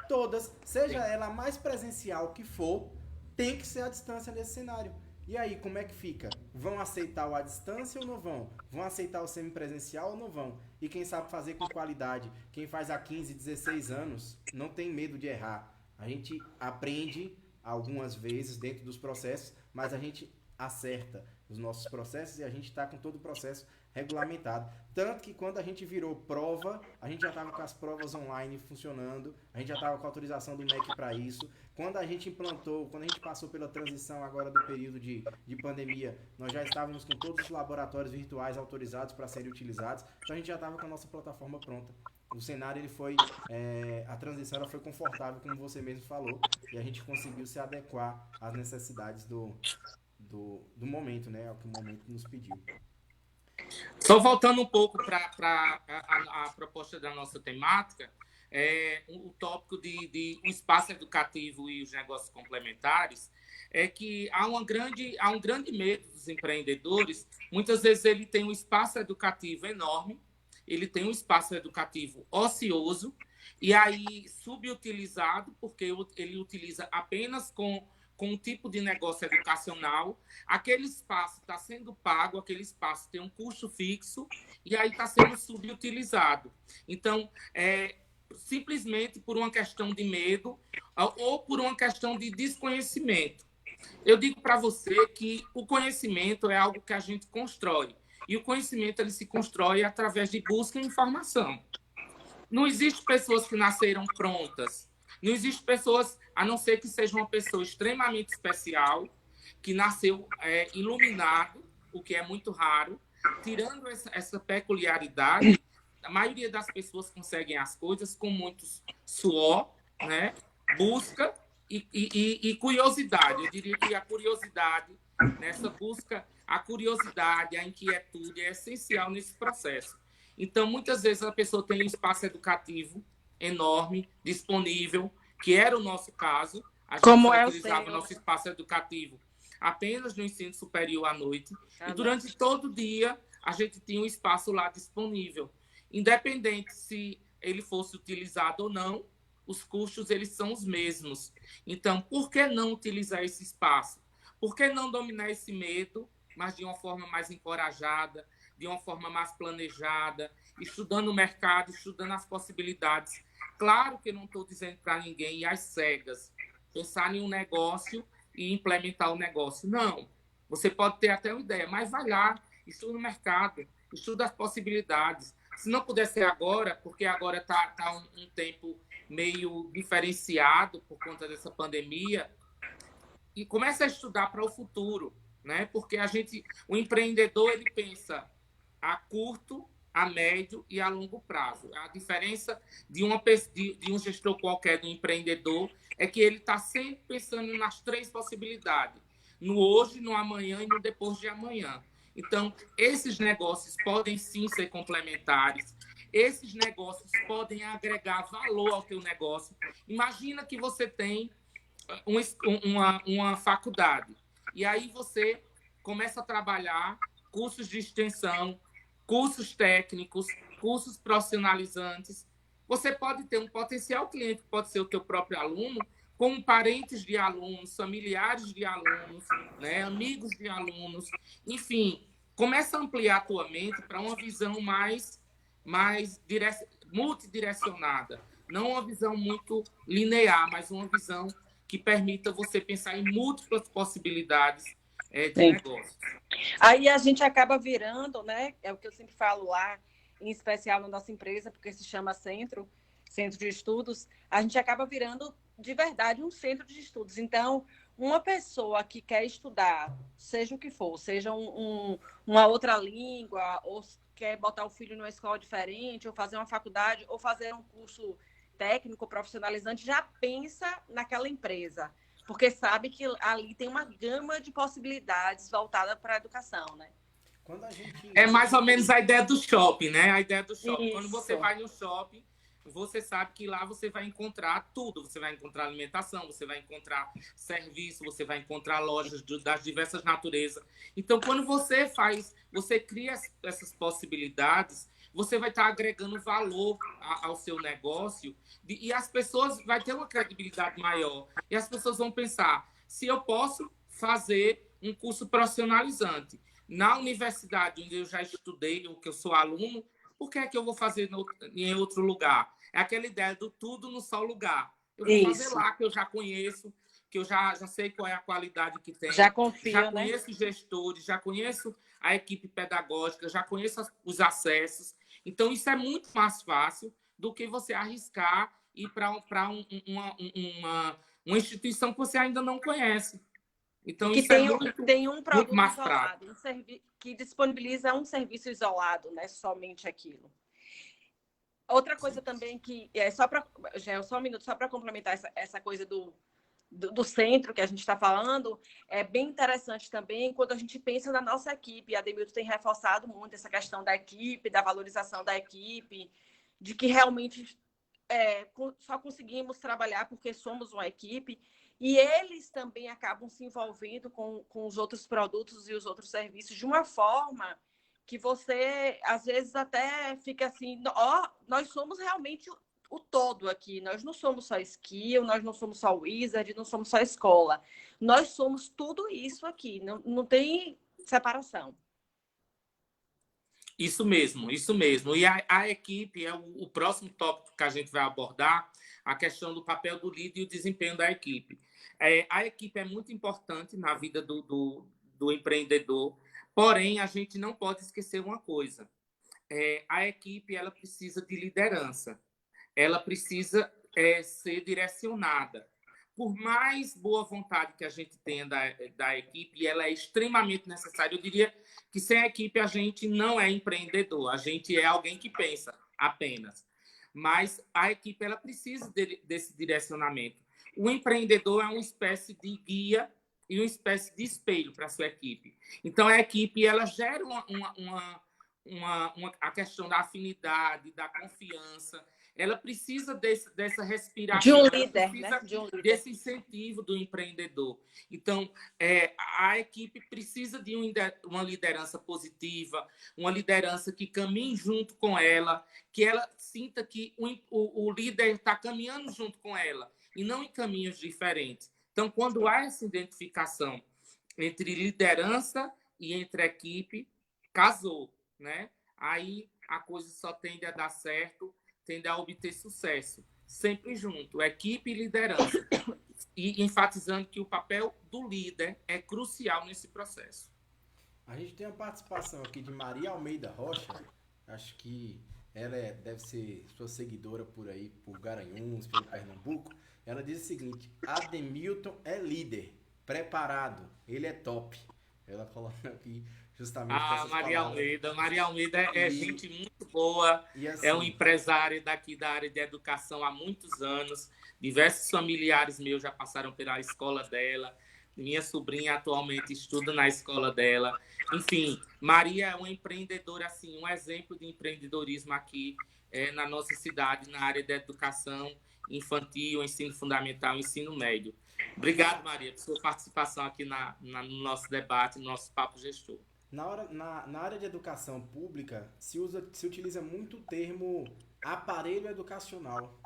Speaker 1: Todas, seja ela a mais presencial que for, tem que ser à distância nesse cenário. E aí, como é que fica? Vão aceitar o à distância ou não vão? Vão aceitar o semipresencial ou não vão? E quem sabe fazer com qualidade, quem faz há 15, 16 anos, não tem medo de errar. A gente aprende algumas vezes dentro dos processos, mas a gente acerta os nossos processos e a gente está com todo o processo regulamentado. Tanto que quando a gente virou prova, a gente já estava com as provas online funcionando, a gente já estava com a autorização do MEC para isso. Quando a gente implantou, quando a gente passou pela transição agora do período de pandemia, nós já estávamos com todos os laboratórios virtuais autorizados para serem utilizados, então a gente já estava com a nossa plataforma pronta. O cenário, ele foi, a transição ela foi confortável, como você mesmo falou, e a gente conseguiu se adequar às necessidades do momento, né? Ao que o momento nos pediu.
Speaker 2: Só voltando um pouco para a proposta da nossa temática, o tópico de o espaço educativo e os negócios complementares, é que há um grande medo dos empreendedores. Muitas vezes ele tem um espaço educativo enorme, ele tem um espaço educativo ocioso, e aí subutilizado, porque ele utiliza apenas com um tipo de negócio educacional. Aquele espaço está sendo pago, aquele espaço tem um custo fixo, e aí está sendo subutilizado. Então, simplesmente por uma questão de medo ou por uma questão de desconhecimento. Eu digo para você que o conhecimento é algo que a gente constrói, e o conhecimento ele se constrói através de busca e informação. Não existem pessoas que nasceram prontas. Não existem pessoas, a não ser que seja uma pessoa extremamente especial, que nasceu iluminado, o que é muito raro. Tirando essa peculiaridade, a maioria das pessoas conseguem as coisas com muito suor, né? Busca e curiosidade. Eu diria que a curiosidade, nessa busca, a curiosidade, a inquietude é essencial nesse processo. Então, muitas vezes a pessoa tem um espaço educativo enorme, disponível, que era o nosso caso. A gente utilizava o nosso espaço educativo apenas no ensino superior à noite. E durante todo o dia, a gente tinha um espaço lá disponível. Independente se ele fosse utilizado ou não, os custos eles são os mesmos. Então, por que não utilizar esse espaço? Por que não dominar esse medo, mas de uma forma mais encorajada, de uma forma mais planejada, estudando o mercado, estudando as possibilidades? Claro que eu não estou dizendo para ninguém ir às cegas, pensar em um negócio e implementar o negócio. Não. Você pode ter até uma ideia, mas vai lá, estuda o mercado, estuda as possibilidades. Se não puder ser agora, porque agora está um tempo meio diferenciado por conta dessa pandemia, e comece a estudar para o futuro, né? Porque o empreendedor ele pensa a curto, a médio e a longo prazo. A diferença de um gestor qualquer, do empreendedor, é que ele está sempre pensando nas 3 possibilidades: no hoje, no amanhã e no depois de amanhã. Então, esses negócios podem sim ser complementares, esses negócios podem agregar valor ao teu negócio. Imagina que você tem uma faculdade, e aí você começa a trabalhar cursos de extensão, cursos técnicos, cursos profissionalizantes. Você pode ter um potencial cliente, que pode ser o teu próprio aluno, como parentes de alunos, familiares de alunos, né, amigos de alunos. Enfim, começa a ampliar a tua mente para uma visão mais multidirecionada. Não uma visão muito linear, mas uma visão que permita você pensar em múltiplas possibilidades de negócios.
Speaker 3: Aí a gente acaba virando, né? É o que eu sempre falo lá, em especial na nossa empresa, porque se chama Centro de Estudos, a gente acaba virando de verdade um centro de estudos. Então, uma pessoa que quer estudar, seja o que for, seja uma outra língua, ou quer botar o filho numa escola diferente, ou fazer uma faculdade, ou fazer um curso técnico, profissionalizante, já pensa naquela empresa, porque sabe que ali tem uma gama de possibilidades voltada para a educação, né?
Speaker 1: Quando a gente.
Speaker 2: É mais ou menos a ideia do shopping, né? A ideia do shopping. Quando você
Speaker 3: Isso.
Speaker 2: vai no shopping, você sabe que lá você vai encontrar tudo. Você vai encontrar alimentação, você vai encontrar serviço, você vai encontrar lojas das diversas naturezas. Então, quando você cria essas possibilidades, você vai estar agregando valor ao seu negócio e as pessoas vai ter uma credibilidade maior. E as pessoas vão pensar, se eu posso fazer um curso profissionalizante na universidade onde eu já estudei, ou que eu sou aluno, por que é que eu vou fazer em outro lugar? É aquela ideia do tudo no só lugar. Eu vou fazer lá, que eu já conheço, que eu já sei qual é a qualidade que tem.
Speaker 3: Já confio,
Speaker 2: já
Speaker 3: né?
Speaker 2: conheço os gestores, já conheço a equipe pedagógica, já conheço os acessos. Então, isso é muito mais fácil do que você arriscar ir para uma instituição que você ainda não conhece. Então,
Speaker 3: E que
Speaker 2: isso
Speaker 3: tem um
Speaker 2: muito
Speaker 3: produto
Speaker 2: mais
Speaker 3: isolado, que disponibiliza um serviço isolado, né? Somente aquilo. Outra coisa também que só um minuto, só para complementar essa coisa do centro que a gente está falando, é bem interessante também quando a gente pensa na nossa equipe. A Demilton tem reforçado muito essa questão da equipe, da valorização da equipe, de que realmente só conseguimos trabalhar porque somos uma equipe, e eles também acabam se envolvendo com os outros produtos e os outros serviços de uma forma que você, às vezes, até fica assim, nós somos realmente o todo aqui, nós não somos só skill, nós não somos só wizard, não somos só escola, nós somos tudo isso aqui, não tem separação.
Speaker 2: Isso mesmo, isso mesmo. E a equipe é o próximo tópico que a gente vai abordar, a questão do papel do líder e o desempenho da equipe. A equipe é muito importante na vida do empreendedor, porém, a gente não pode esquecer uma coisa. A equipe ela precisa de liderança, ela precisa ser direcionada. Por mais boa vontade que a gente tenha da equipe, ela é extremamente necessária. Eu diria que sem a equipe a gente não é empreendedor, a gente é alguém que pensa apenas. Mas a equipe ela precisa desse direcionamento. O empreendedor é uma espécie de guia e uma espécie de espelho para a sua equipe. Então, a equipe ela gera a questão da afinidade, da confiança. Ela precisa dessa respiração,
Speaker 3: de um líder, né?
Speaker 2: Desse incentivo do empreendedor. Então, a equipe precisa de uma liderança positiva, uma liderança que caminhe junto com ela, que ela sinta que o líder está caminhando junto com ela, e não em caminhos diferentes. Então, quando há essa identificação entre liderança e entre equipe, casou, né? Aí a coisa só tende a dar certo, tende a obter sucesso. Sempre junto, equipe e liderança. E enfatizando que o papel do líder é crucial nesse processo.
Speaker 1: A gente tem uma participação aqui de Maria Almeida Rocha. Acho que ela deve ser sua seguidora por aí, por Garanhuns, pelo Pernambuco. Ela diz o seguinte: Ademilton é líder, preparado, ele é top. Ela coloca aqui justamente essas
Speaker 2: Maria
Speaker 1: palavras.
Speaker 2: Almeida. Maria Almeida é gente muito boa,
Speaker 1: assim,
Speaker 2: é um empresário daqui da área de educação há muitos anos. Diversos familiares meus já passaram pela escola dela. Minha sobrinha atualmente estuda na escola dela. Enfim, Maria é uma empreendedora, assim, um exemplo de empreendedorismo aqui na nossa cidade, na área da educação infantil, ensino fundamental, ensino médio. Obrigado, Maria, por sua participação aqui no nosso debate, no nosso Papo Gestor.
Speaker 1: Na área de educação pública, se utiliza muito o termo aparelho educacional.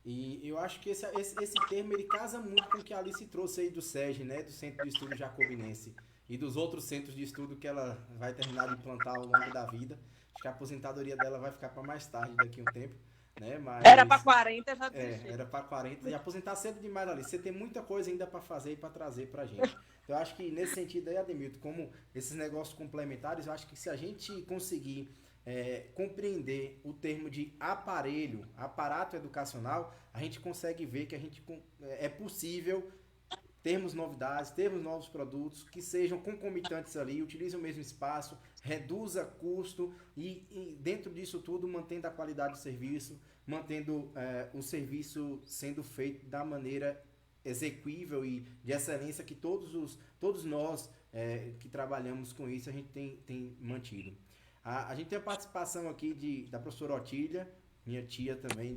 Speaker 1: E eu acho que esse termo ele casa muito com o que a Alice trouxe aí do SEGE, né? Do Centro de Estudo Jacobinense. E dos outros centros de estudo que ela vai terminar de implantar ao longo da vida. Acho que a aposentadoria dela vai ficar para mais tarde, daqui a um tempo. Né? Mas,
Speaker 3: era para 40, já desisti.
Speaker 1: Era para 40. E aposentar cedo demais, Alice. Você tem muita coisa ainda para fazer e para trazer para a gente. Então, eu acho que nesse sentido aí, Ademilton, como esses negócios complementares, eu acho que se a gente conseguir compreender o termo de aparato educacional, a gente consegue ver que é possível termos novidades, termos novos produtos que sejam concomitantes ali, utilize o mesmo espaço, reduza custo e dentro disso tudo mantendo a qualidade do serviço, mantendo o serviço sendo feito da maneira exequível e de excelência que todos nós que trabalhamos com isso a gente tem mantido. A gente tem a participação aqui da professora Otília, minha tia também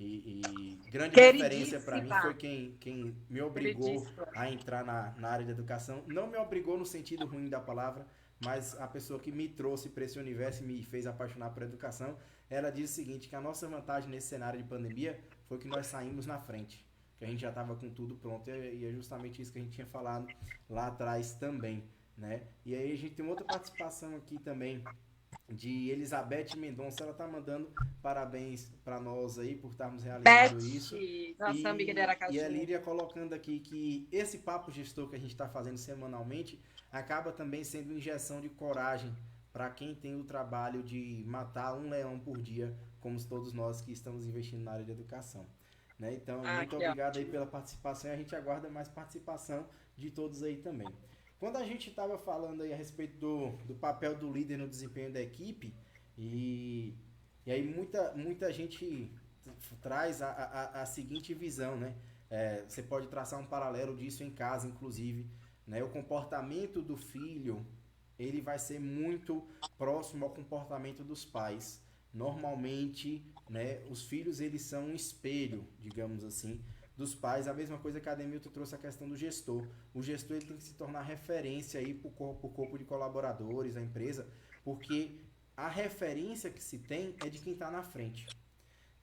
Speaker 1: e grande referência para mim, foi quem me obrigou a entrar na área de educação. Não me obrigou no sentido ruim da palavra, mas a pessoa que me trouxe para esse universo e me fez apaixonar por educação, ela diz o seguinte, que a nossa vantagem nesse cenário de pandemia foi que nós saímos na frente, que a gente já estava com tudo pronto, e é justamente isso que a gente tinha falado lá atrás também, né? E aí a gente tem outra participação aqui também, de Elizabeth Mendonça, ela tá mandando parabéns para nós aí por estarmos realizando isso.
Speaker 3: Nossa amiga de Aracaju.
Speaker 1: E a Líria colocando aqui que esse papo gestor que a gente está fazendo semanalmente acaba também sendo injeção de coragem para quem tem o trabalho de matar um leão por dia, como todos nós que estamos investindo na área de educação. Né? Então, muito obrigado aí pela participação e a gente aguarda mais participação de todos aí também. Quando a gente estava falando aí a respeito do papel do líder no desempenho da equipe, e aí muita gente traz a seguinte visão, né? Você pode traçar um paralelo disso em casa, inclusive, né? O comportamento do filho, ele vai ser muito próximo ao comportamento dos pais. Normalmente, né, os filhos, eles são um espelho, digamos assim, dos pais, a mesma coisa que a Ademilton trouxe a questão do gestor. O gestor ele tem que se tornar referência aí para o corpo de colaboradores da empresa, porque a referência que se tem é de quem está na frente.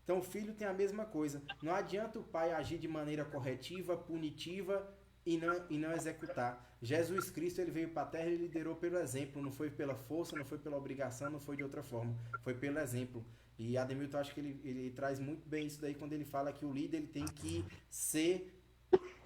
Speaker 1: Então o filho tem a mesma coisa. Não adianta o pai agir de maneira corretiva, punitiva e não executar. Jesus Cristo ele veio para a terra e liderou pelo exemplo, não foi pela força, não foi pela obrigação, não foi de outra forma, foi pelo exemplo. E Ademilton, acho que ele traz muito bem isso daí quando ele fala que o líder ele tem que ser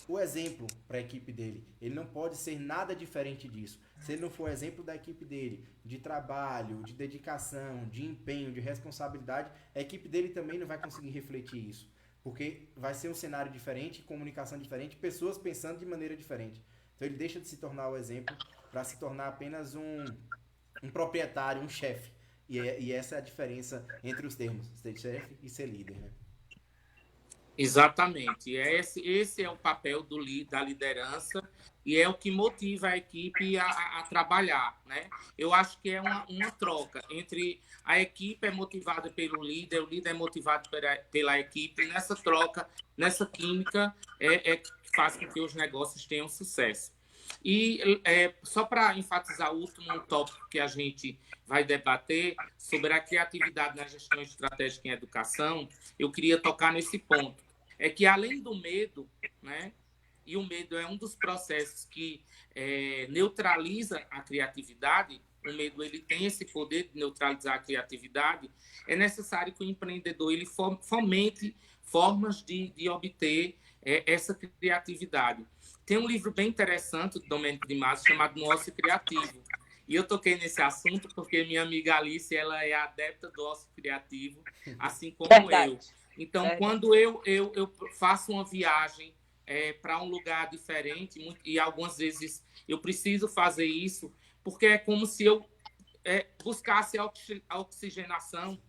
Speaker 1: o exemplo para a equipe dele. Ele não pode ser nada diferente disso. Se ele não for exemplo da equipe dele, de trabalho, de dedicação, de empenho, de responsabilidade, a equipe dele também não vai conseguir refletir isso. Porque vai ser um cenário diferente, comunicação diferente, pessoas pensando de maneira diferente. Então ele deixa de se tornar o exemplo para se tornar apenas um proprietário, um chefe. E essa é a diferença entre os termos, ser chefe e ser líder, né?
Speaker 2: Exatamente. Esse é o papel da liderança e é o que motiva a equipe a trabalhar, né? Eu acho que é uma troca entre a equipe é motivada pelo líder, o líder é motivado pela equipe, e nessa troca, nessa química, que faz com que os negócios tenham sucesso. E só para enfatizar o último tópico que a gente vai debater sobre a criatividade na gestão estratégica em educação, eu queria tocar nesse ponto. É que, além do medo, né, e o medo é um dos processos que neutraliza a criatividade, o medo ele tem esse poder de neutralizar a criatividade, é necessário que o empreendedor ele fomente formas de obter essa criatividade. Tem um livro bem interessante do Domênico de Massa chamado No Ócio Criativo. E eu toquei nesse assunto porque minha amiga Alice ela é adepta do ócio criativo, assim como eu. Então, quando eu faço uma viagem para um lugar diferente, e algumas vezes eu preciso fazer isso, porque é como se eu buscasse a oxigenação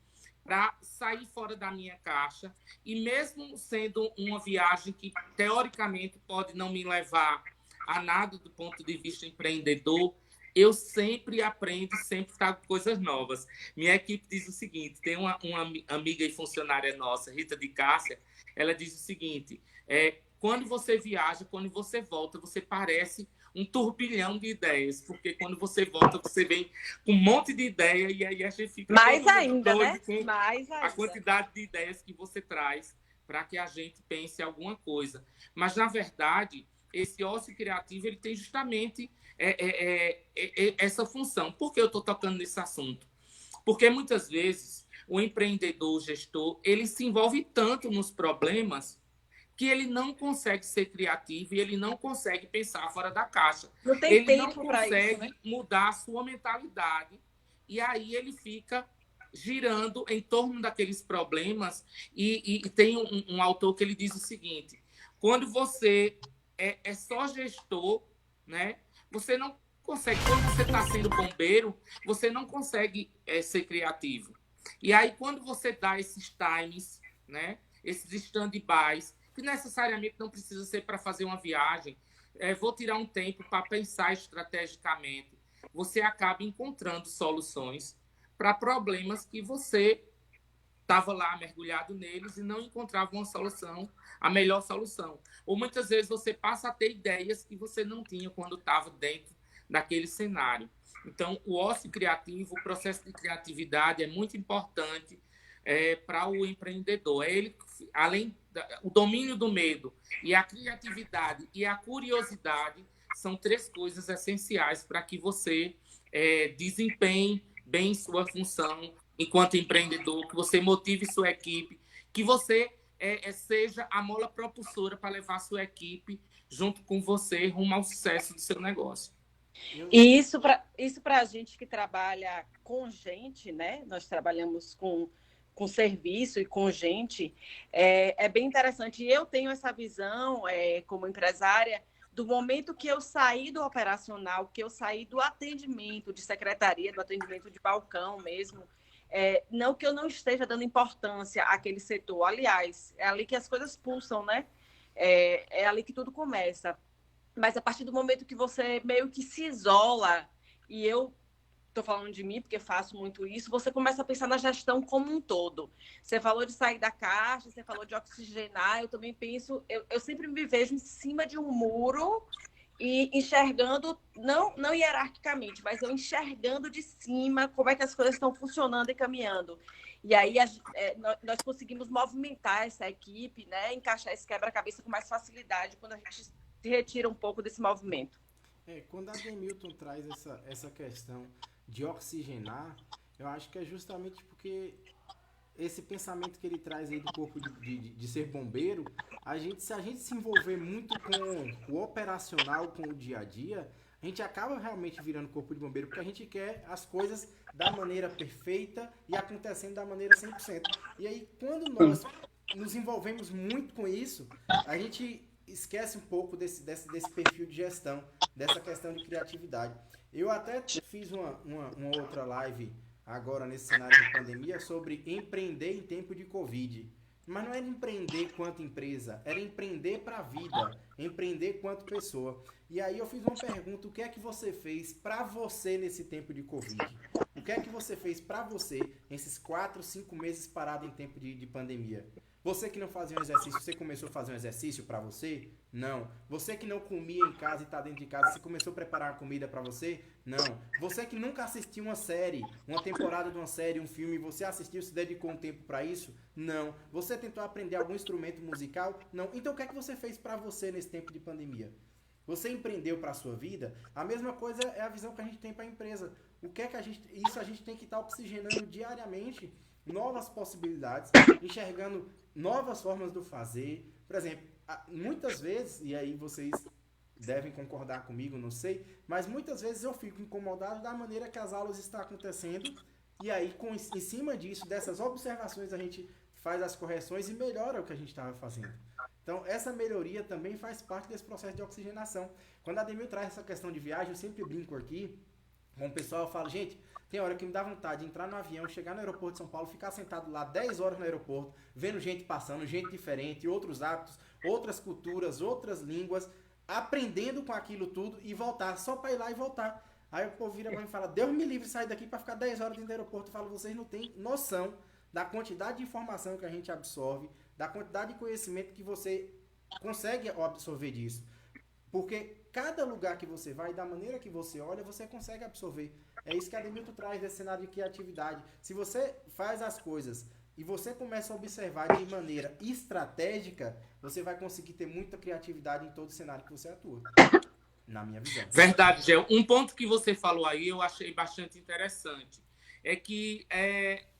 Speaker 2: para sair fora da minha caixa, e mesmo sendo uma viagem que, teoricamente, pode não me levar a nada do ponto de vista empreendedor, eu sempre aprendo, sempre trago coisas novas. Minha equipe diz o seguinte, tem uma amiga e funcionária nossa, Rita de Cássia, ela diz o seguinte, quando você viaja, quando você volta, você parece um turbilhão de ideias, porque quando você volta, você vem com um monte de ideia e aí a gente fica
Speaker 3: mais ainda, né?
Speaker 2: Com a quantidade de ideias que você traz para que a gente pense alguma coisa. Mas, na verdade, esse ócio criativo ele tem justamente essa função. Por que eu estou tocando nesse assunto? Porque, muitas vezes, o empreendedor, o gestor, ele se envolve tanto nos problemas que ele não consegue ser criativo e ele não consegue pensar fora da caixa.
Speaker 3: Não tem
Speaker 2: ele
Speaker 3: tempo
Speaker 2: não consegue
Speaker 3: isso, né?
Speaker 2: mudar a sua mentalidade e aí ele fica girando em torno daqueles problemas e tem um autor que ele diz o seguinte, quando você é só gestor, né? Você não consegue, quando você está sendo bombeiro, você não consegue ser criativo. E aí, quando você dá esses times, né? Esses stand-bys, que necessariamente não precisa ser para fazer uma viagem, vou tirar um tempo para pensar estrategicamente, você acaba encontrando soluções para problemas que você estava lá mergulhado neles e não encontrava uma solução, a melhor solução. Ou muitas vezes você passa a ter ideias que você não tinha quando estava dentro daquele cenário. Então, o ócio criativo, o processo de criatividade é muito importante para o empreendedor. Ele, além o domínio do medo e a criatividade e a curiosidade são 3 coisas essenciais para que você desempenhe bem sua função enquanto empreendedor, que você motive sua equipe, que você seja a mola propulsora para levar sua equipe junto com você rumo ao sucesso do seu negócio.
Speaker 3: E isso para a gente que trabalha com gente, né? Nós trabalhamos com serviço e com gente, é bem interessante. E eu tenho essa visão, como empresária, do momento que eu saí do operacional, que eu saí do atendimento de secretaria, do atendimento de balcão mesmo, não que eu não esteja dando importância àquele setor. Aliás, é ali que as coisas pulsam, né? É ali que tudo começa. Mas a partir do momento que você meio que se isola, e eu estou falando de mim porque faço muito isso, você começa a pensar na gestão como um todo. Você falou de sair da caixa, você falou de oxigenar, eu também penso, eu sempre me vejo em cima de um muro e enxergando, não hierarquicamente, mas eu enxergando de cima como é que as coisas estão funcionando e caminhando. E aí nós conseguimos movimentar essa equipe, né, encaixar esse quebra-cabeça com mais facilidade quando a gente se retira um pouco desse movimento.
Speaker 1: Quando a Demilton traz essa questão de oxigenar, eu acho que é justamente porque esse pensamento que ele traz aí do corpo de ser bombeiro, se a gente se envolver muito com o operacional, com o dia a dia, a gente acaba realmente virando corpo de bombeiro, porque a gente quer as coisas da maneira perfeita e acontecendo da maneira 100%. E aí, quando nós nos envolvemos muito com isso, a gente esquece um pouco desse perfil de gestão, dessa questão de criatividade. Eu até fiz uma outra live agora nesse cenário de pandemia sobre empreender em tempo de Covid. Mas não era empreender quanto empresa, era empreender para a vida, empreender quanto pessoa. E aí eu fiz uma pergunta, o que é que você fez para você nesse tempo de Covid? O que é que você fez para você nesses 4, 5 meses parado em tempo de pandemia? Você que não fazia um exercício, você começou a fazer um exercício para você? Não. Você que não comia em casa e está dentro de casa, você começou a preparar a comida para você? Não. Você que nunca assistiu uma série, uma temporada de uma série, um filme, você assistiu, se dedicou um tempo para isso? Não. Você tentou aprender algum instrumento musical? Não. Então o que é que você fez para você nesse tempo de pandemia? Você empreendeu para a sua vida? A mesma coisa é a visão que a gente tem para a empresa. O que é que a gente tem que estar oxigenando diariamente novas possibilidades, enxergando novas formas do fazer. Por exemplo, muitas vezes, e aí vocês devem concordar comigo, não sei, mas muitas vezes eu fico incomodado da maneira que as aulas estão acontecendo, e aí em cima disso, dessas observações, a gente faz as correções e melhora o que a gente estava fazendo. Então, essa melhoria também faz parte desse processo de oxigenação. Quando a Demil traz essa questão de viagem, eu sempre brinco aqui com o pessoal, eu falo, gente, tem hora que me dá vontade de entrar no avião, chegar no aeroporto de São Paulo, ficar sentado lá 10 horas no aeroporto, vendo gente passando, gente diferente, outros hábitos, outras culturas, outras línguas, aprendendo com aquilo tudo e voltar, só para ir lá e voltar. Aí o povo vira pra mim e fala, Deus me livre sair daqui para ficar 10 horas dentro do aeroporto. Eu falo, vocês não têm noção da quantidade de informação que a gente absorve, da quantidade de conhecimento que você consegue absorver disso. Porque cada lugar que você vai, da maneira que você olha, você consegue absorver. É isso que a Demilton traz desse cenário de criatividade. Se você faz as coisas e você começa a observar de maneira estratégica, você vai conseguir ter muita criatividade em todo o cenário que você atua. Na minha visão.
Speaker 2: Verdade, Gel. Um ponto que você falou aí, eu achei bastante interessante. É que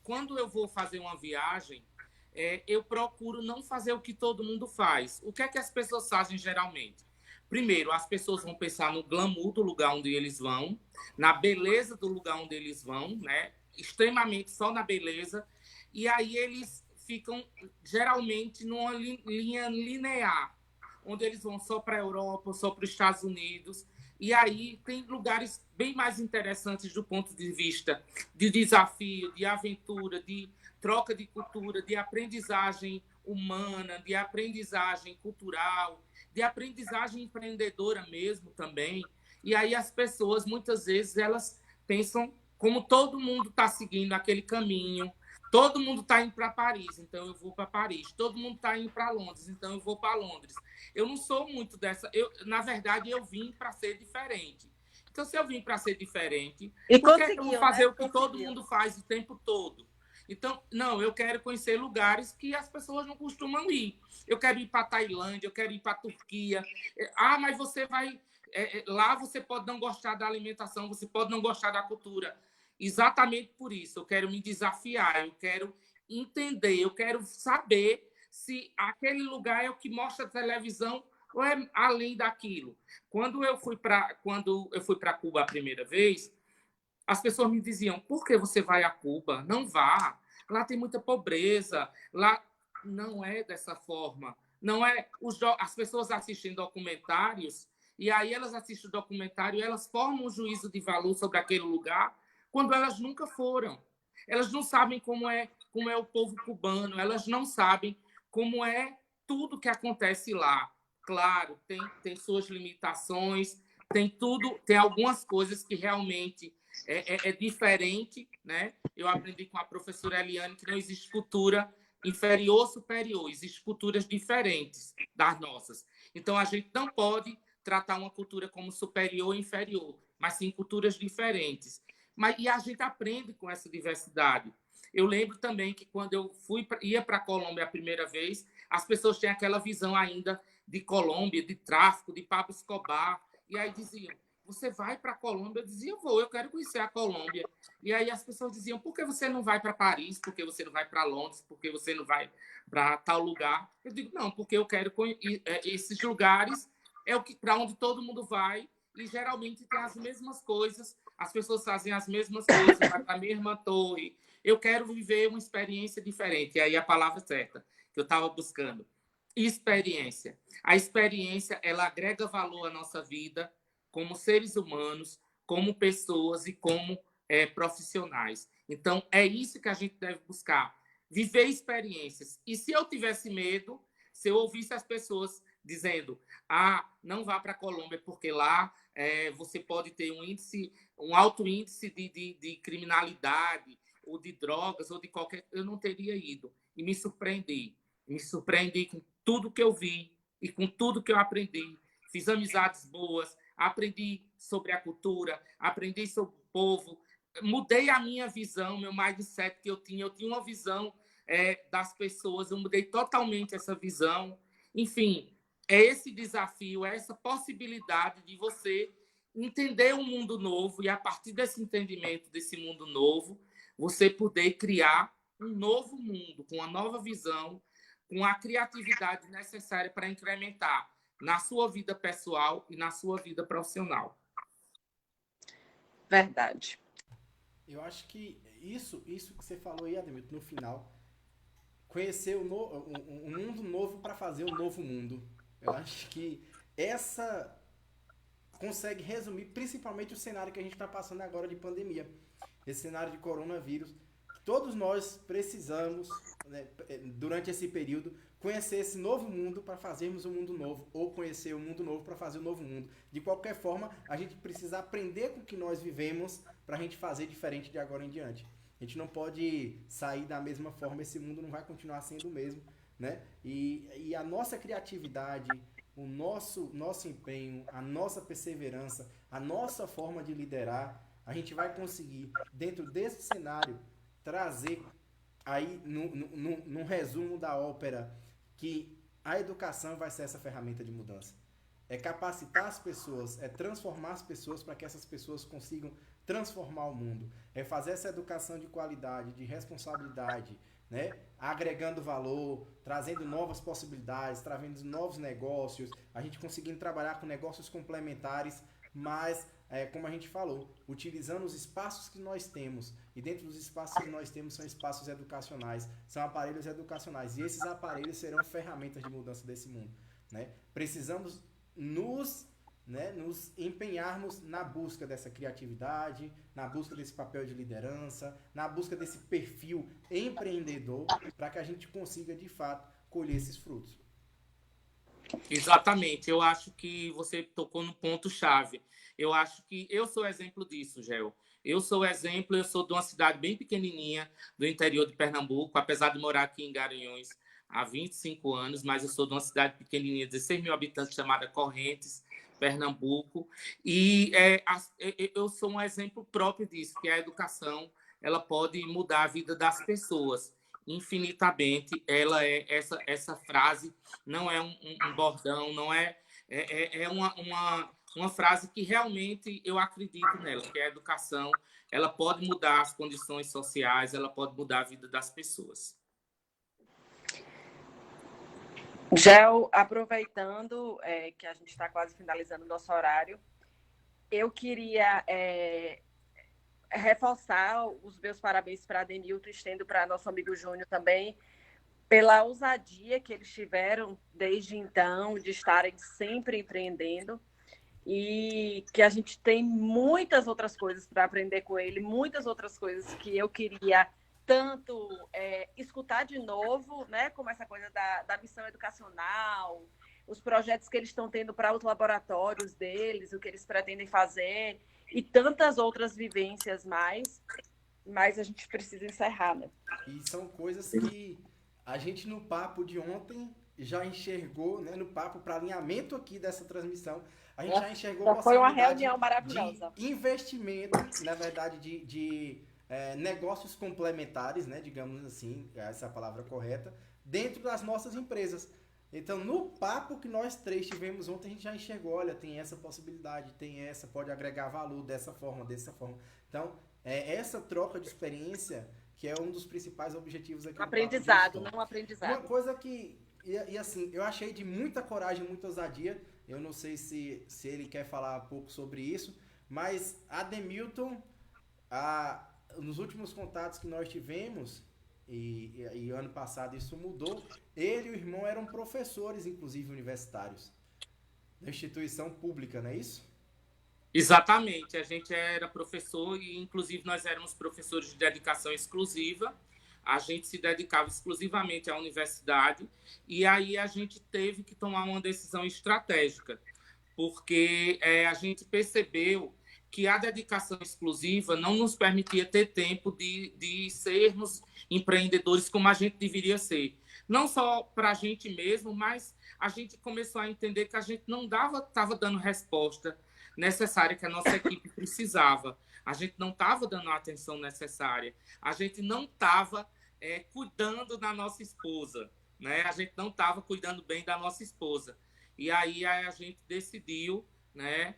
Speaker 2: quando eu vou fazer uma viagem, eu procuro não fazer o que todo mundo faz. O que é que as pessoas fazem geralmente? Primeiro, as pessoas vão pensar no glamour do lugar onde eles vão, na beleza do lugar onde eles vão, né? Extremamente só na beleza. E aí eles ficam, geralmente, numa linha linear. onde eles vão só para a Europa, só para os Estados Unidos. E aí tem lugares bem mais interessantes do ponto de vista de desafio, de aventura, de troca de cultura, de aprendizagem humana, de aprendizagem cultural, de aprendizagem empreendedora mesmo também. E aí as pessoas, muitas vezes, elas pensam como todo mundo está seguindo aquele caminho, todo mundo está indo para Paris, então eu vou para Paris. Todo mundo está indo para Londres, então eu vou para Londres. Eu não sou muito dessa. Na verdade, eu vim para ser diferente. Então, se eu vim para ser diferente, por que eu vou fazer o que todo mundo faz o tempo todo? Então, não, eu quero conhecer lugares que as pessoas não costumam ir. Eu quero ir para a Tailândia, eu quero ir para a Turquia. Ah, mas você vai... lá você pode não gostar da alimentação, você pode não gostar da cultura. Exatamente por isso, eu quero me desafiar, eu quero entender, eu quero saber se aquele lugar é o que mostra a televisão ou é além daquilo. Quando eu fui para Cuba a primeira vez, as pessoas me diziam: por que você vai a Cuba? Não vá. Lá tem muita pobreza. Lá não é dessa forma. Não é. As pessoas assistem documentários e aí elas assistem o documentário e elas formam um juízo de valor sobre aquele lugar quando elas nunca foram. Elas não sabem como é o povo cubano. Elas não sabem como é tudo que acontece lá. Claro, tem suas limitações, tem tudo, tem algumas coisas que realmente é diferente, né? Eu aprendi com a professora Eliane que não existe cultura inferior ou superior, existem culturas diferentes das nossas. Então, a gente não pode tratar uma cultura como superior ou inferior, mas sim culturas diferentes. E a gente aprende com essa diversidade. Eu lembro também que quando eu ia para a Colômbia a primeira vez, as pessoas têm aquela visão ainda de Colômbia, de tráfico, de Pablo Escobar, e aí diziam: você vai para a Colômbia? Eu dizia: eu quero conhecer a Colômbia. E aí as pessoas diziam: por que você não vai para Paris? Por que você não vai para Londres? Por que você não vai para tal lugar? Eu digo: não, porque eu quero conhecer esses lugares, é o que para onde todo mundo vai, e geralmente tem as mesmas coisas, as pessoas fazem as mesmas coisas, vai para a mesma torre. Eu quero viver uma experiência diferente. E aí a palavra certa que eu estava buscando: experiência. A experiência, ela agrega valor à nossa vida como seres humanos, como pessoas e como profissionais. Então, é isso que a gente deve buscar, viver experiências. E se eu tivesse medo, se eu ouvisse as pessoas dizendo: não vá para a Colômbia porque lá você pode ter um alto índice de criminalidade, ou de drogas, ou de qualquer... Eu não teria ido. E me surpreendi. Me surpreendi com tudo que eu vi e com tudo que eu aprendi. Fiz amizades boas, aprendi sobre a cultura, aprendi sobre o povo, mudei a minha visão, meu mindset que eu tinha uma visão das pessoas, eu mudei totalmente essa visão. Enfim, é esse desafio, é essa possibilidade de você entender um mundo novo e, a partir desse entendimento desse mundo novo, você poder criar um novo mundo, com uma nova visão, com a criatividade necessária para incrementar na sua vida pessoal e na sua vida profissional.
Speaker 3: Verdade.
Speaker 1: Eu acho que isso que você falou aí, Ademilton, no final, conhecer um mundo novo para fazer um novo mundo. Eu acho que essa consegue resumir principalmente o cenário que a gente está passando agora de pandemia. Esse cenário de coronavírus. Todos nós precisamos, né, durante esse período, conhecer esse novo mundo para fazermos um mundo novo, ou conhecer um mundo novo para fazer um novo mundo. De qualquer forma, a gente precisa aprender com o que nós vivemos para a gente fazer diferente de agora em diante. A gente não pode sair da mesma forma, esse mundo não vai continuar sendo o mesmo, né? E a nossa criatividade, o nosso empenho, a nossa perseverança, a nossa forma de liderar, a gente vai conseguir, dentro desse cenário, trazer aí, num resumo da ópera, que a educação vai ser essa ferramenta de mudança. É capacitar as pessoas, é transformar as pessoas para que essas pessoas consigam transformar o mundo. É fazer essa educação de qualidade, de responsabilidade, né? Agregando valor, trazendo novas possibilidades, trazendo novos negócios, a gente conseguindo trabalhar com negócios complementares, mas, como a gente falou, utilizando os espaços que nós temos. E dentro dos espaços que nós temos são espaços educacionais, são aparelhos educacionais. E esses aparelhos serão ferramentas de mudança desse mundo. né? Precisamos nos empenharmos na busca dessa criatividade, na busca desse papel de liderança, na busca desse perfil empreendedor, para que a gente consiga, de fato, colher esses frutos.
Speaker 2: Exatamente. Eu acho que você tocou no ponto-chave. Eu acho que eu sou exemplo disso, Gel. Eu sou de uma cidade bem pequenininha do interior de Pernambuco, apesar de morar aqui em Garanhuns há 25 anos, mas eu sou de uma cidade pequenininha, 16 mil habitantes, chamada Correntes, Pernambuco. E eu sou um exemplo próprio disso, que a educação ela pode mudar a vida das pessoas infinitamente. Ela é essa frase não é um bordão, não é uma frase que realmente eu acredito nela, que a educação ela pode mudar as condições sociais, ela pode mudar a vida das pessoas.
Speaker 3: Gel, aproveitando que a gente está quase finalizando o nosso horário, eu queria reforçar os meus parabéns para a Ademilton, estendo para nosso amigo Júnior também, pela ousadia que eles tiveram desde então, de estarem sempre empreendendo, e que a gente tem muitas outras coisas para aprender com ele, muitas outras coisas que eu queria tanto escutar de novo, né, como essa coisa da missão educacional, os projetos que eles estão tendo para os laboratórios deles, o que eles pretendem fazer, e tantas outras vivências mais, mas a gente precisa encerrar, né?
Speaker 1: E são coisas que a gente no papo de ontem já enxergou, né, no papo para alinhamento aqui dessa transmissão, a gente já enxergou
Speaker 3: a foi uma reunião maravilhosa
Speaker 1: de investimento, na verdade, de negócios complementares, né, digamos assim, essa é a palavra correta, dentro das nossas empresas. Então, no papo que nós três tivemos ontem, a gente já enxergou, olha, tem essa possibilidade, tem essa, pode agregar valor dessa forma, dessa forma. Então, essa troca de experiência que é um dos principais objetivos aqui.
Speaker 3: Aprendizado, não aprendizado.
Speaker 1: Uma coisa que, e assim, eu achei de muita coragem, muita ousadia, eu não sei se ele quer falar um pouco sobre isso, mas Ademilton, nos últimos contatos que nós tivemos, e ano passado isso mudou, ele e o irmão eram professores, inclusive universitários, da instituição pública, não é isso?
Speaker 2: Exatamente, a gente era professor e inclusive nós éramos professores de dedicação exclusiva, a gente se dedicava exclusivamente à universidade e aí a gente teve que tomar uma decisão estratégica, porque a gente percebeu que a dedicação exclusiva não nos permitia ter tempo de sermos empreendedores como a gente deveria ser. Não só para a gente mesmo, mas a gente começou a entender que a gente não estava dando resposta necessária que a nossa equipe precisava. A gente não estava dando a atenção necessária. A gente não estava cuidando da nossa esposa, né? A gente não estava cuidando bem da nossa esposa. E aí a gente decidiu, né,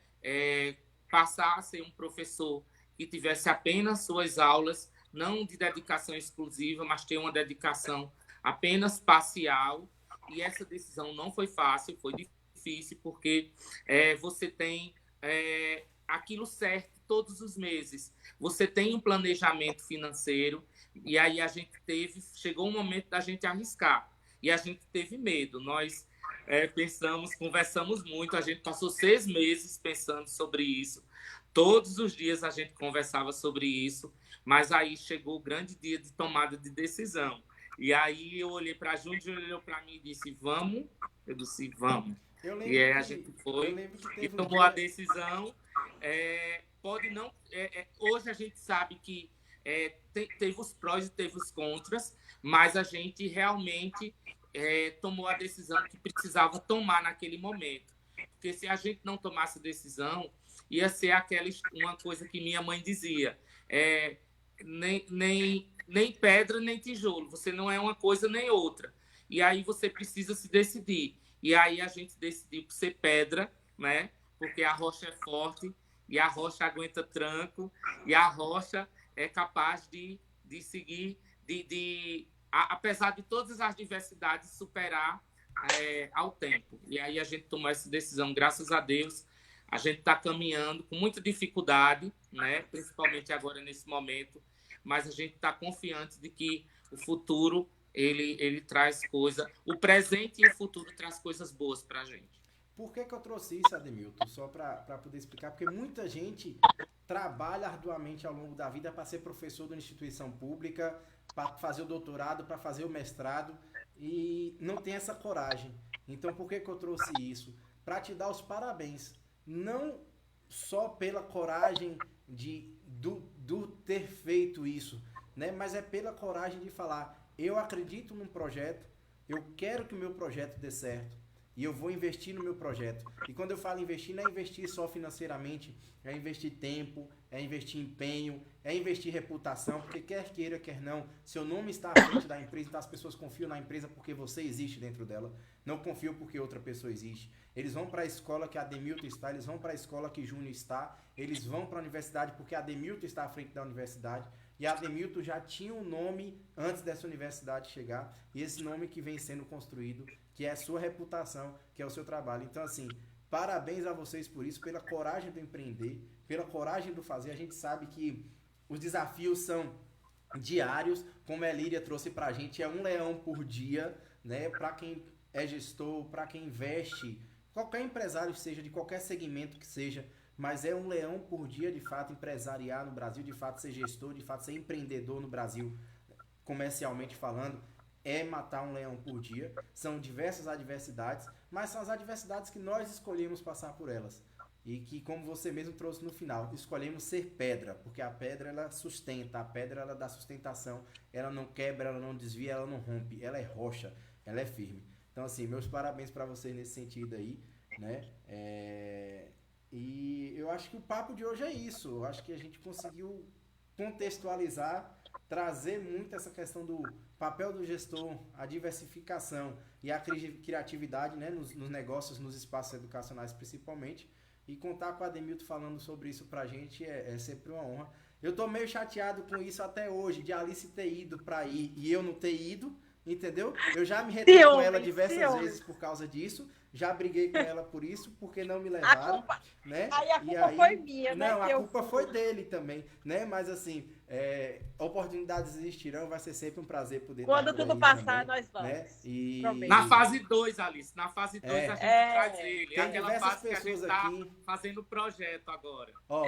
Speaker 2: passar a ser um professor que tivesse apenas suas aulas, não de dedicação exclusiva, mas ter uma dedicação apenas parcial. E essa decisão não foi fácil, foi difícil, porque você tem aquilo certo todos os meses. Você tem um planejamento financeiro, e aí chegou um momento da gente arriscar, e a gente teve medo. Nós pensamos, conversamos muito, a gente passou 6 meses pensando sobre isso. Todos os dias a gente conversava sobre isso, mas aí chegou o grande dia de tomada de decisão. E aí eu olhei para a Júnior, ele olhou para mim e disse, vamos? Eu disse, vamos. E aí a gente foi e tomou a decisão. Pode não... hoje a gente sabe que teve os prós e teve os contras, mas a gente realmente tomou a decisão que precisava tomar naquele momento. Porque se a gente não tomasse decisão, ia ser uma coisa que minha mãe dizia, nem pedra, nem tijolo. Você não é uma coisa nem outra. E aí você precisa se decidir. E aí a gente decidiu por ser pedra, né? Porque a rocha é forte, e a rocha aguenta tranco, e a rocha é capaz de seguir, apesar de todas as diversidades, superar ao tempo. E aí a gente tomou essa decisão, graças a Deus. A gente está caminhando com muita dificuldade, né? Principalmente agora nesse momento, mas a gente está confiante de que o futuro ele traz coisa, o presente e o futuro traz coisas boas para a gente.
Speaker 1: Por que eu trouxe isso, Ademilton? Só para poder explicar, porque muita gente trabalha arduamente ao longo da vida para ser professor de uma instituição pública, para fazer o doutorado, para fazer o mestrado, e não tem essa coragem. Então, por que eu trouxe isso? Para te dar os parabéns. Não só pela coragem do ter feito isso, né? Mas é pela coragem de falar, eu acredito num projeto, eu quero que o meu projeto dê certo, e eu vou investir no meu projeto. E quando eu falo investir, não é investir só financeiramente, é investir tempo, é investir empenho, é investir reputação, porque quer queira, quer não, seu nome está à frente da empresa, então as pessoas confiam na empresa porque você existe dentro dela, não confiam porque outra pessoa existe. Eles vão para a escola que a Ademilton está, eles vão para a escola que Júnior está, eles vão para a universidade porque a Ademilton está à frente da universidade, e a Ademilton já tinha um nome antes dessa universidade chegar, e esse nome que vem sendo construído, que é a sua reputação, que é o seu trabalho. Então, assim, parabéns a vocês por isso, pela coragem do empreender, pela coragem do fazer. A gente sabe que os desafios são diários, como a Elíria trouxe pra gente, é um leão por dia, né? Para quem é gestor, para quem investe, qualquer empresário seja, de qualquer segmento que seja, mas é um leão por dia, de fato, empresariar no Brasil, de fato, ser gestor, de fato, ser empreendedor no Brasil, comercialmente falando, é matar um leão por dia. São diversas adversidades, mas são as adversidades que nós escolhemos passar por elas. E que, como você mesmo trouxe no final, escolhemos ser pedra, porque a pedra ela sustenta, a pedra ela dá sustentação, ela não quebra, ela não desvia, ela não rompe, ela é rocha, ela é firme. Então, assim, meus parabéns para vocês nesse sentido aí, né? E eu acho que o papo de hoje é isso. Eu acho que a gente conseguiu contextualizar, trazer muito essa questão do papel do gestor, a diversificação e a criatividade, né, nos negócios, nos espaços educacionais principalmente, e contar com a Ademilton falando sobre isso pra gente é sempre uma honra. Eu tô meio chateado com isso até hoje, de Alice ter ido pra ir e eu não ter ido, entendeu? Eu já me retei com ela diversas vezes por causa disso, já briguei com ela por isso, porque não me levaram, né?
Speaker 3: Aí a culpa foi minha, né?
Speaker 1: Não, a culpa foi dele também, né? Mas assim, oportunidades existirão, vai ser sempre um prazer poder
Speaker 3: quando
Speaker 1: estar por
Speaker 3: tudo
Speaker 1: aí
Speaker 3: passar,
Speaker 1: também,
Speaker 3: nós vamos.
Speaker 1: né?
Speaker 2: Na fase 2, Alice, na fase 2 a gente traz ele.
Speaker 1: Tem
Speaker 2: Aquela
Speaker 1: diversas
Speaker 2: fase que a gente
Speaker 1: pessoas
Speaker 2: tá
Speaker 1: aqui.
Speaker 2: fazendo projeto agora.
Speaker 1: Ó,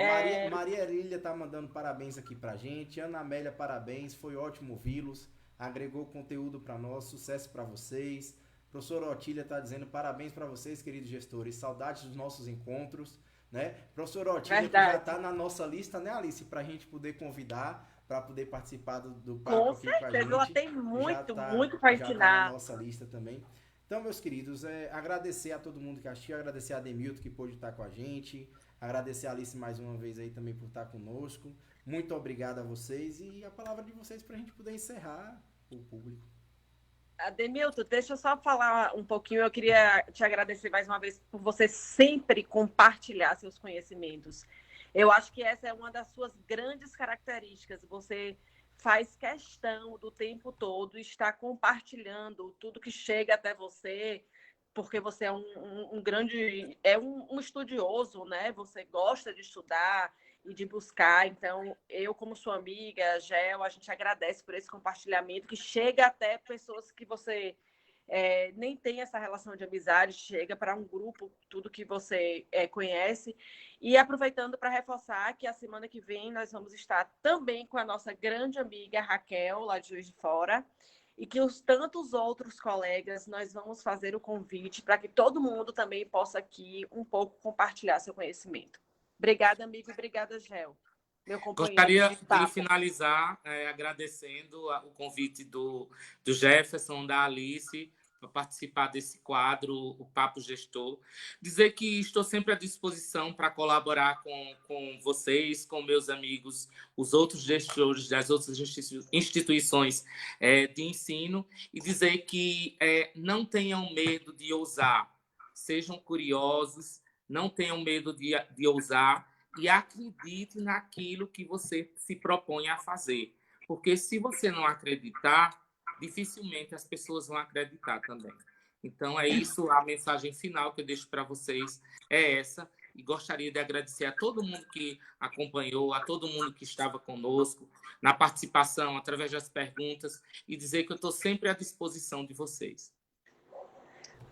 Speaker 1: Maria Erília tá mandando parabéns aqui pra gente. Ana Amélia, parabéns. Foi ótimo ouvi-los. Agregou conteúdo para nós. Sucesso para vocês. Professora Otília tá dizendo parabéns para vocês, queridos gestores. Saudades dos nossos encontros, né? Professora Otília que já tá na nossa lista, né, Alice? Pra gente poder convidar, para poder participar do papo aqui com a gente.
Speaker 3: Ela tem muito para ensinar.
Speaker 1: Já tá na nossa lista também. Então, meus queridos, agradecer a todo mundo que assistiu, agradecer a Ademilton que pôde estar com a gente, agradecer a Alice mais uma vez aí também por estar conosco. Muito obrigado a vocês e a palavra de vocês para a gente poder encerrar o público.
Speaker 3: Ademilton, deixa eu só falar um pouquinho. Eu queria te agradecer mais uma vez por você sempre compartilhar seus conhecimentos. Eu acho que essa é uma das suas grandes características. Você faz questão do tempo todo estar compartilhando tudo que chega até você, porque você é um estudioso, né? Você gosta de estudar e de buscar. Então, eu, como sua amiga, Gel, a gente agradece por esse compartilhamento que chega até pessoas que você nem tem essa relação de amizade, chega para um grupo, tudo que você conhece. E aproveitando para reforçar que a semana que vem nós vamos estar também com a nossa grande amiga Raquel, lá de Juiz de Fora, e que tantos outros colegas, nós vamos fazer o convite para que todo mundo também possa aqui um pouco compartilhar seu conhecimento. Obrigada, amigo, e obrigada, Gel. Meu companheiro.
Speaker 2: Gostaria de finalizar agradecendo o convite do Jefferson, da Alice, para participar desse quadro, o Papo Gestor. Dizer que estou sempre à disposição para colaborar com vocês, com meus amigos, os outros gestores das outras instituições de ensino, e dizer que não tenham medo de ousar, sejam curiosos, não tenham medo de ousar e acredite naquilo que você se propõe a fazer. Porque se você não acreditar, dificilmente as pessoas vão acreditar também. Então, é isso, a mensagem final que eu deixo para vocês é essa. e gostaria de agradecer a todo mundo que acompanhou, a todo mundo que estava conosco na participação, através das perguntas, e dizer que eu estou sempre à disposição de vocês.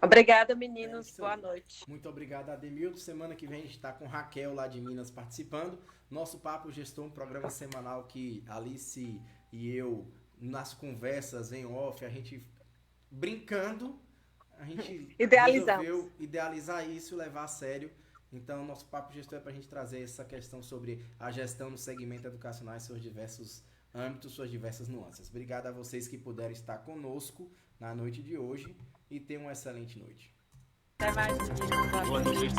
Speaker 3: Obrigada, meninos. Boa noite.
Speaker 1: Muito obrigado, Ademilton. Semana que vem a gente está com Raquel, lá de Minas, participando. Nosso Papo Gestor, um programa semanal que Alice e eu, nas conversas em off, a gente brincando, a gente resolveu idealizar isso, levar a sério. Então, nosso Papo Gestor é para a gente trazer essa questão sobre a gestão no segmento educacional e seus diversos âmbitos, suas diversas nuances. Obrigado a vocês que puderam estar conosco na noite de hoje e tenham uma excelente noite.
Speaker 3: Até mais, gente.
Speaker 2: Boa noite.